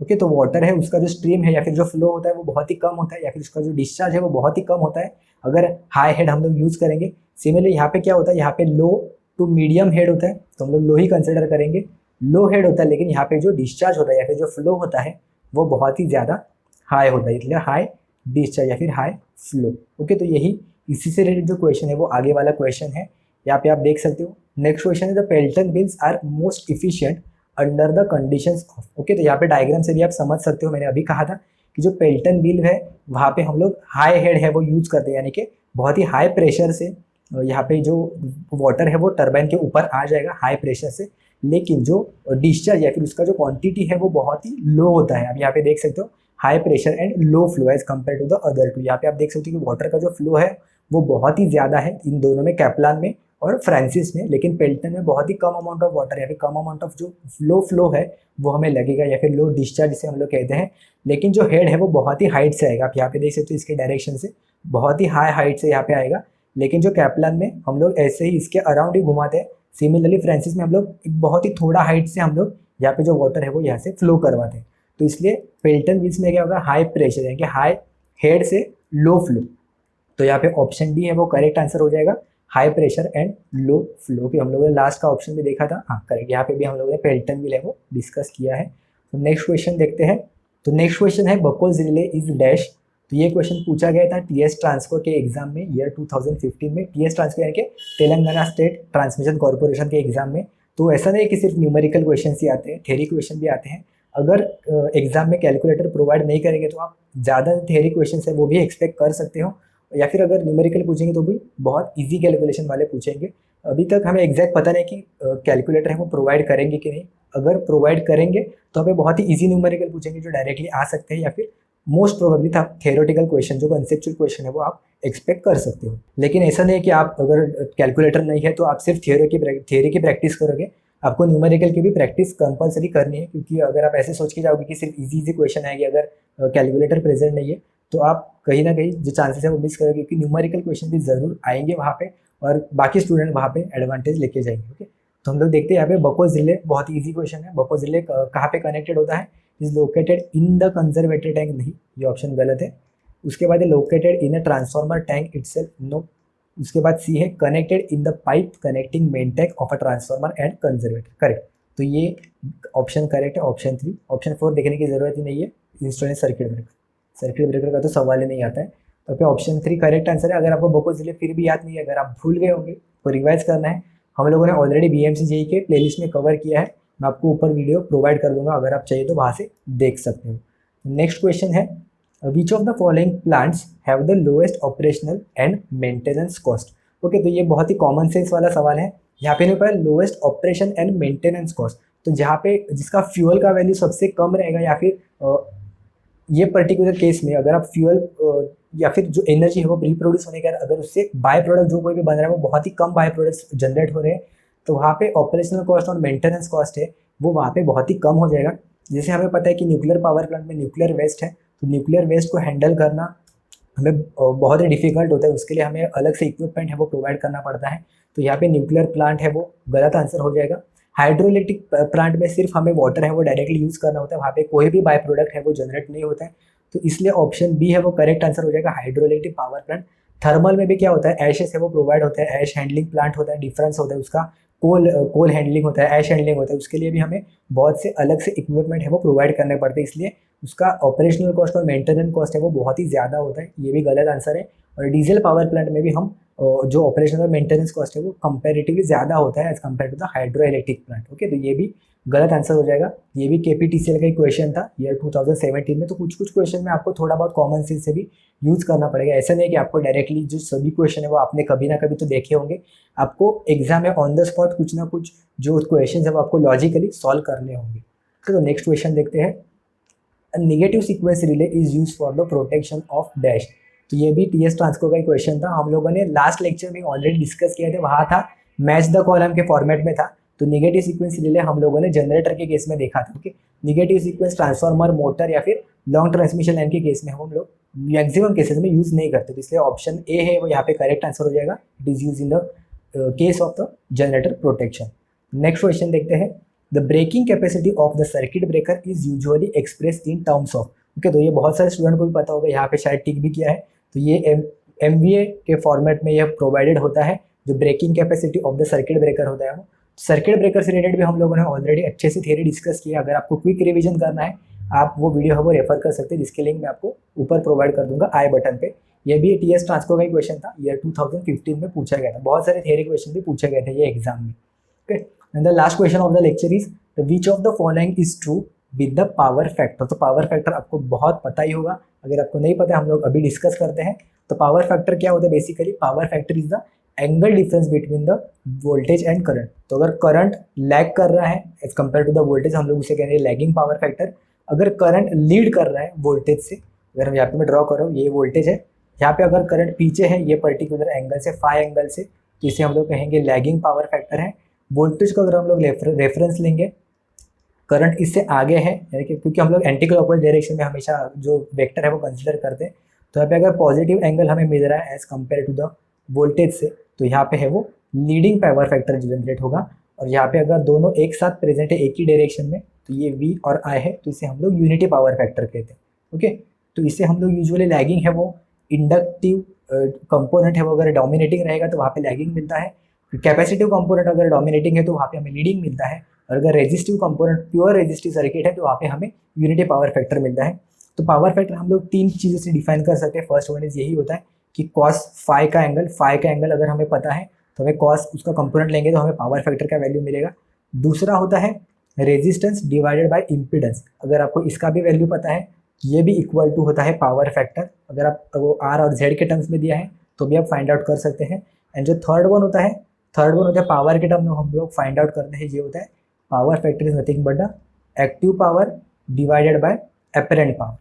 ओके, तो वाटर है उसका जो स्ट्रीम है या फिर जो फ्लो होता है वो बहुत ही कम होता है, या फिर उसका जो डिस्चार्ज है वो बहुत ही कम होता है अगर हाई हेड हम लोग यूज़ करेंगे। सिमिलरली यहाँ पे क्या होता है, यहाँ पे लो टू मीडियम हेड होता है तो हम लोग लो ही कंसिडर करेंगे, लो हेड होता है, लेकिन यहाँ पे जो डिस्चार्ज होता है या फिर जो फ्लो होता है वो बहुत ही ज़्यादा हाई होता है, इसलिए हाई डिस्चार्ज या फिर हाई फ्लो। ओके, तो यही इसी से रिलेटेड जो क्वेश्चन है वो आगे वाला क्वेश्चन है, यहाँ पे आप देख सकते हो। नेक्स्ट क्वेश्चन है the Pelton wheels are most efficient under the conditions of. Okay, तो यहाँ पे डायग्राम से भी आप समझ सकते हो, मैंने अभी कहा था कि जो पेल्टन व्हील है वहाँ पे हम लोग हाई हेड है वो यूज़ करते हैं, यानी कि बहुत ही हाई प्रेशर से यहाँ पे जो वाटर है वो टर्बाइन के ऊपर आ जाएगा हाई प्रेशर से, लेकिन जो डिस्चार्ज या फिर उसका जो क्वांटिटी है वो बहुत ही लो होता है। आप यहाँ पे देख सकते हो high pressure and low flow as compare to the other two. यहाँ पे आप देख सकते हो कि वाटर का जो फ्लो है वो बहुत ही ज़्यादा है इन दोनों में, कैप्लान में और फ्रांसिस में, लेकिन पेल्टन में बहुत ही कम अमाउंट ऑफ वाटर या फिर कम अमाउंट ऑफ जो लो फ्लो है वो हमें लगेगा, या फिर लो डिस्चार्ज जिसे हम लोग कहते हैं। लेकिन जो हेड है वो बहुत ही हाइट से आएगा, आप यहाँ पे देख सकते हो इसके डायरेक्शन से बहुत ही हाई हाइट से यहाँ पे आएगा, लेकिन जो कैप्लान में हम लोग ऐसे ही इसके अराउंड ही घुमाते हैं। सिमिलरली फ्रांसिस में हम लोग एक बहुत ही थोड़ा हाइट से हम लोग यहाँ पे जो वाटर है वो यहाँ से फ्लो करवाते हैं। तो इसलिए पेल्टन व्हील्स में क्या होगा, हाई प्रेशर यानी कि हाई हेड से लो फ्लो। तो यहाँ पे ऑप्शन डी है वो करेक्ट आंसर हो जाएगा, high pressure and low flow. कि हम लोगों ने लास्ट का ऑप्शन भी देखा था, हाँ करेक्ट, यहाँ पे भी हम लोगों ने पेल्टन व्हील है वो डिस्कस किया है। तो नेक्स्ट क्वेश्चन देखते हैं। तो नेक्स्ट क्वेश्चन है बकोज रिले इज डैश। तो ये क्वेश्चन पूछा गया था टीएस ट्रांसको के एग्जाम में ईयर 2015 में, टीएस ट्रांसको यानी कि तेलंगाना स्टेट ट्रांसमिशन कॉर्पोरेशन के एग्जाम में। तो ऐसा नहीं कि सिर्फ न्यूमेरिकल क्वेश्चन ही आते हैं, थ्योरी क्वेश्चन भी आते हैं। अगर एग्जाम में कैलकुलेटर प्रोवाइड नहीं करेंगे तो आप ज़्यादा थ्योरी क्वेश्चन है वो भी एक्सपेक्ट कर सकते हो, या फिर अगर न्यूमेरिकल पूछेंगे तो भी बहुत इजी कैलकुलेशन वाले पूछेंगे। अभी तक हमें एग्जैक्ट पता नहीं कि कैलकुलेटर है वो प्रोवाइड करेंगे कि नहीं। अगर प्रोवाइड करेंगे तो हमें बहुत ही इजी न्यूमेरिकल पूछेंगे जो डायरेक्टली आ सकते हैं, या फिर मोस्ट प्रोबेबली था थ्योरेटिकल क्वेश्चन जो कंसेप्चुअल क्वेश्चन है वो आप एक्सपेक्ट कर सकते हो। लेकिन ऐसा नहीं है कि आप अगर कैलकुलेटर नहीं है तो आप सिर्फ थ्योरी की प्रैक्टिस करोगे, आपको न्यूमेरिकल की भी प्रैक्टिस कंपलसरी करनी है। क्योंकि अगर आप ऐसे सोच के जाओगे कि सिर्फ इजी क्वेश्चन आएंगे अगर कैलकुलेटर प्रेजेंट नहीं है, तो आप कहीं ना कहीं जो चांसेस है वो मिस करोगे, क्योंकि न्यूमेरिकल क्वेश्चन भी जरूर आएंगे वहाँ पे और बाकी स्टूडेंट वहाँ पे एडवांटेज लेके जाएंगे। ओके, तो हम लोग देखते हैं यहाँ पे बकोज रिले, बहुत ही ईजी क्वेश्चन है। बकोज रिले कहाँ पे कनेक्टेड होता है, is located in the conservator tank, नहीं ये ऑप्शन गलत है। उसके बाद located in a transformer tank itself, no. उसके बाद सी है connected in the pipe connecting main tank of a transformer and conservator, correct. तो ये ऑप्शन करेक्ट है, ऑप्शन 3। ऑप्शन 4 देखने की जरूरत ही नहीं है, instrument circuit breaker, circuit breaker का तो सवाल ही नहीं आता है। तो पे ऑप्शन 3 करेक्ट आंसर है। अगर आपको बकोज रिले फिर भी याद नहीं है, अगर आप भूल गए होंगे तो रिवाइज करना है, हम लोगों ने ऑलरेडी बीएमसी जेई के प्लेलिस्ट में कवर किया है, मैं आपको ऊपर वीडियो प्रोवाइड कर दूंगा, अगर आप चाहिए तो वहाँ से देख सकते हो। नेक्स्ट क्वेश्चन है विच of the following plants have the lowest operational and maintenance cost. Okay, तो ये बहुत ही कॉमन सेंस वाला सवाल है। यहाँ पे नहीं पता lowest operation and maintenance cost, तो जहाँ पे जिसका फ्यूल का वैल्यू सबसे कम रहेगा, या फिर ये पर्टिकुलर केस में अगर आप फ्यूल या फिर जो एनर्जी है वो रिप्रोड्यूस होने के बाद अगर उससे बाय प्रोडक्ट जो कोई भी बन रहा है वो बहुत ही कम बाय प्रोडक्ट्स जनरेट हो रहे हैं, तो वहाँ पे ऑपरेशनल कॉस्ट और मेंटेनेंस कॉस्ट है वो वहाँ पे बहुत ही कम हो जाएगा। जैसे हमें पता है कि न्यूक्लियर पावर प्लांट में न्यूक्लियर वेस्ट है, तो न्यूक्लियर वेस्ट को हैंडल करना हमें बहुत ही डिफिकल्ट होता है, उसके लिए हमें अलग से इक्विपमेंट है वो प्रोवाइड करना पड़ता है। तो यहाँ पे न्यूक्लियर प्लांट है वो गलत आंसर हो जाएगा। हाइड्रोइलेक्ट्रिक प्लांट में सिर्फ हमें वाटर है वो डायरेक्टली यूज़ करना होता है, वहाँ पे कोई भी बाय प्रोडक्ट है वो जनरेट नहीं होता है, तो इसलिए ऑप्शन बी है वो करेक्ट आंसर हो जाएगा, हाइड्रोइलेक्ट्रिक पावर प्लांट। थर्मल में भी क्या होता है, एशेस है वो प्रोवाइड होता है, ऐश हैंडलिंग प्लांट होता है, डिफरेंस होता है उसका, कोल हैंडलिंग होता है, ऐश हैंडलिंग होता है, उसके लिए भी हमें बहुत से अलग से इक्विपमेंट है वो प्रोवाइड करने पड़ते हैं, इसलिए उसका ऑपरेशनल कॉस्ट और मेंटेनेंस कॉस्ट है वो बहुत ही ज़्यादा होता है, ये भी गलत आंसर है। और डीजल पावर प्लांट में भी हम जो ऑपरेशनल और मेंटेनेंस कॉस्ट है वो कंपैरेटिवली ज़्यादा होता है as compare to the hydro electric plant. Okay, तो ये भी गलत आंसर हो जाएगा। ये भी KPTCL का ही क्वेश्चन था ईयर 2017 में। तो कुछ कुछ क्वेश्चन में आपको थोड़ा बहुत कॉमन सेंस से भी यूज करना पड़ेगा। ऐसा नहीं है कि आपको डायरेक्टली जो सभी क्वेश्चन है वो आपने कभी ना कभी तो देखे होंगे, आपको एग्जाम में ऑन द स्पॉट कुछ ना कुछ जो क्वेश्चन है वो आपको लॉजिकली सॉल्व करने होंगे। तो नेक्स्ट क्वेश्चन देखते हैं। Negative sequence relay is use for the protection of dash. तो ये भी TS ट्रांसको का ही क्वेश्चन था, हम लोगों ने लास्ट लेक्चर में ऑलरेडी डिस्कस किया था, वहाँ था मैच द कॉलम के फॉर्मेट में था। तो नेगेटिव सीक्वेंस रिले हम लोगों ने जनरेटर के केस में देखा था। Okay, negative sequence transformer, motor या फिर लॉन्ग ट्रांसमिशन लाइन के केस में हम लोग मैक्सिमम केसेस में यूज नहीं करते। तो इसलिए ऑप्शन ए है वो यहाँ पे करेक्ट आंसर हो जाएगा। It is use in the case of the generator protection. Next question देखते हैं। The breaking capacity of the circuit breaker is usually express in terms of. Okay, तो ये बहुत सारे स्टूडेंट को भी पता होगा, यहाँ पे शायद टिक भी किया है। तो ये MVA के फॉर्मेट में यह प्रोवाइडेड होता है, जो breaking capacity of the circuit breaker होता है वो। सर्किट ब्रेकर से रिलेटेड भी हम लोगों ने ऑलरेडी अच्छे से थियरी डिस्कस किया। अगर आपको क्विक रिवीजन करना है आप वो वीडियो है वो रेफर कर सकते हैं, जिसके लिंक मैं आपको ऊपर प्रोवाइड कर दूंगा आई बटन पे। ये भी TS ट्रांसको का ही क्वेश्चन था, ईयर 2015 में पूछा गया था। बहुत सारे थियरी क्वेश्चन भी पूछे गए थे ये एग्जाम में। Okay, and the last question of the lecture is which of the following is true with the power factor. तो पावर फैक्टर आपको बहुत पता ही होगा, अगर आपको नहीं पता हम लोग अभी डिस्कस करते हैं। तो पावर फैक्टर क्या होता है? Basically power factor is the angle difference between the voltage and current. तो अगर करंट लैग कर रहा है as compare to the voltage, हम लोग उसे कहेंगे लैगिंग पावर फैक्टर। अगर करंट लीड कर रहा है वोल्टेज से, अगर हम यहाँ पे मैं ड्रॉ कर रहा हूँ, ये वोल्टेज है, यहाँ पे अगर करंट पीछे है ये पर्टिकुलर एंगल से, फाई एंगल से, तो इसे हम लोग कहेंगे लैगिंग पावर फैक्टर है। वोल्टेज को अगर हम लोग रेफरेंस लेंगे, करंट इससे आगे है, यानी कि क्योंकि हम लोग एंटी क्लॉकवाइज डायरेक्शन में हमेशा जो वेक्टर है वो कंसिडर करते हैं। तो यहाँ पे अगर पॉजिटिव एंगल हमें मिल रहा है as compare to the voltage से, तो यहाँ पे है वो लीडिंग पावर फैक्टर जनरेट होगा। और यहाँ पे अगर दोनों एक साथ प्रेजेंट है एक ही डायरेक्शन में, तो ये V और I है, तो इसे हम लोग यूनिटी पावर फैक्टर कहते हैं। ओके, तो इसे हम लोग यूजुअली लैगिंग है वो इंडक्टिव कंपोनेंट है वो अगर डोमिनेटिंग रहेगा तो वहाँ पे लैगिंग मिलता है। कैपेसिटिव कंपोनेंट अगर डोमिनेटिंग है तो वहाँ पे हमें लीडिंग मिलता है। और अगर resistive component pure resistive circuit है तो वहाँ पे हमें यूनिटी पावर फैक्टर मिलता है। तो पावर फैक्टर हम लोग तीन चीज़ों से डिफाइन कर सकते हैं। फर्स्ट वन इज यही होता है कि कॉस फाई का एंगल अगर हमें पता है तो हमें कॉस उसका कंपोनेंट लेंगे तो हमें पावर फैक्टर का वैल्यू मिलेगा। दूसरा होता है रेजिस्टेंस डिवाइडेड बाय इम्पीडेंस। अगर आपको इसका भी वैल्यू पता है, ये भी इक्वल टू होता है पावर फैक्टर। अगर आप वो R और Z के टर्म्स में दिया है तो भी आप फाइंड आउट कर सकते हैं। एंड जो थर्ड वन होता है पावर के टर्म में हम लोग फाइंड आउट करते हैं, ये होता है power factor is nothing but the active power divided by apparent power.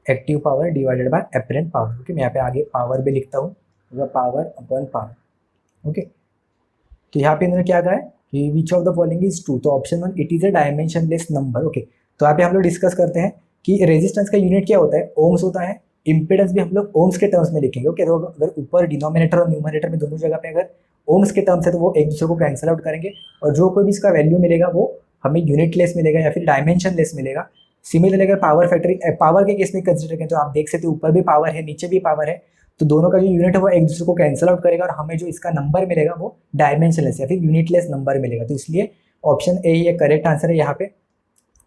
Active power divided by apparent power. Okay, मैं यहाँ पे आगे पावर भी लिखता हूँ, पावर अपॉन पावर। ओके, तो यहाँ पे इन्होंने क्या कहा है कि which of the following is true. तो option one, it is a dimensionless number. Okay, तो यहाँ पे हम लोग डिस्कस करते हैं कि रेजिस्टेंस का यूनिट क्या होता है, ओम्स होता है। इम्पीडेंस भी हम लोग ओम्स के टर्म्स में लिखेंगे। ओके, तो अगर ऊपर डिनोमिनेटर और न्यूमरेटर में दोनों जगह पे अगर ओम्स के टर्म्स है तो वो एक दूसरे को कैंसिल आउट करेंगे, और जो कोई भी इसका वैल्यू मिलेगा वो हमें यूनिटलेस मिलेगा या फिर डायमेंशनलेस मिलेगा। सिमिलरली अगर पावर फैक्टर पावर के केस में कंसिडर करें तो आप देख सकते हैं ऊपर भी पावर है नीचे भी पावर है, तो दोनों का जो यूनिट है वो एक दूसरे को कैंसिल आउट करेगा और हमें जो इसका नंबर मिलेगा वो डायमेंशनलेस या फिर यूनिटलेस नंबर मिलेगा। तो इसलिए option A he correct answer है यहाँ पे।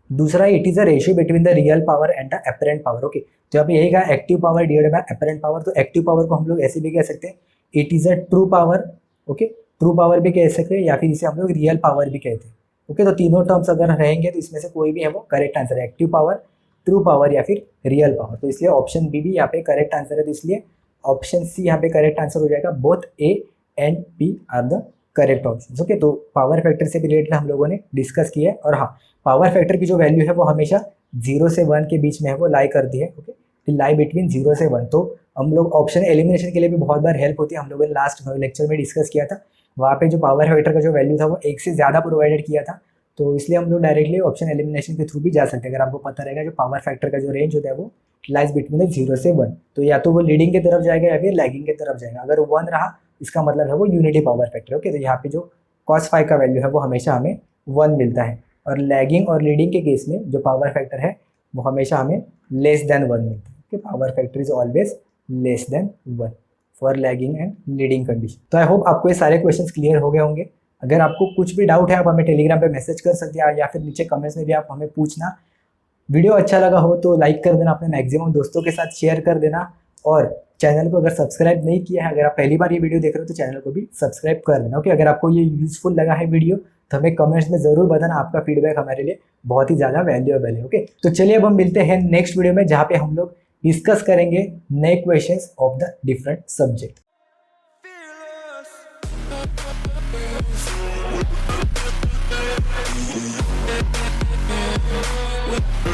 दूसरा, it is a ratio between the real power and the apparent power. Okay, तो यहाँ पे यही कहा active power divided by apparent power. तो एक्टिव पावर को हम लोग ऐसे भी कह सकते हैं, it is a true power. Okay, true power भी कह सकते हैं या फिर इसे हम लोग रियल पावर भी कहते हैं। ओके, तो तीनों टर्म्स अगर रहेंगे तो इसमें से कोई भी है वो करेक्ट आंसर है, एक्टिव पावर, ट्रू पावर या फिर रियल पावर। तो इसलिए ऑप्शन बी भी यहाँ पे करेक्ट आंसर है। तो इसलिए ऑप्शन सी यहाँ पे करेक्ट आंसर हो जाएगा। Both A and B are the correct option. Okay, तो पावर फैक्टर से रिलेटेड हम लोगों ने डिस्कस किया है। और हाँ, पावर फैक्टर की जो वैल्यू है वो हमेशा 0 से 1 के बीच में है वो लाई करती है। ओके, तो लाई बिटवीन 0 से 1। तो हम लोग ऑप्शन एलिमिनेशन के लिए भी बहुत बार हेल्प होती है, हम लोगों ने लास्ट लेक्चर में डिस्कस किया था। वहाँ पे जो पावर फैक्टर का जो वैल्यू था वो 1 से ज़्यादा प्रोवाइडेड किया था, तो इसलिए हम लोग डायरेक्टली ऑप्शन एलिमिनेशन के थ्रू भी जा सकते हैं। अगर आपको पता रहेगा जो पावर फैक्टर का जो रेंज होता है वो लाइज बिटवीन 0 से 1, तो या तो वो लीडिंग की तरफ जाएगा या फिर लैगिंग की तरफ जाएगा। अगर 1 रहा इसका मतलब है वो यूनिटी पावर फैक्टर। ओके, तो यहाँ पे जो कॉस फाई का वैल्यू है वो हमेशा हमें 1 मिलता है, और लैगिंग और लीडिंग के केस में जो पावर फैक्टर है वो हमेशा हमें लेस देन 1 मिलता है। Okay, power factor is always less than 1 for lagging and leading condition. तो आई होप आपको ये सारे क्वेश्चंस क्लियर हो गए होंगे। अगर आपको कुछ भी डाउट है आप हमें टेलीग्राम पे मैसेज कर सकते हैं, या फिर नीचे कमेंट्स में भी आप हमें पूछना। वीडियो अच्छा लगा हो तो लाइक कर देना, अपने मैक्सिमम दोस्तों के साथ शेयर कर देना, और चैनल को अगर सब्सक्राइब नहीं किया है, अगर आप पहली बार ये वीडियो देख रहे हो तो चैनल को भी सब्सक्राइब कर देना। ओके, अगर आपको ये यूजफुल लगा है वीडियो तो हमें कमेंट्स में ज़रूर बताना, आपका फीडबैक हमारे लिए बहुत ही ज़्यादा वैल्यूएबल है। ओके, तो चलिए अब हम मिलते हैं नेक्स्ट वीडियो में, जहाँ पे हम लोग डिस्कस करेंगे नए questions of the different subject. Fearless.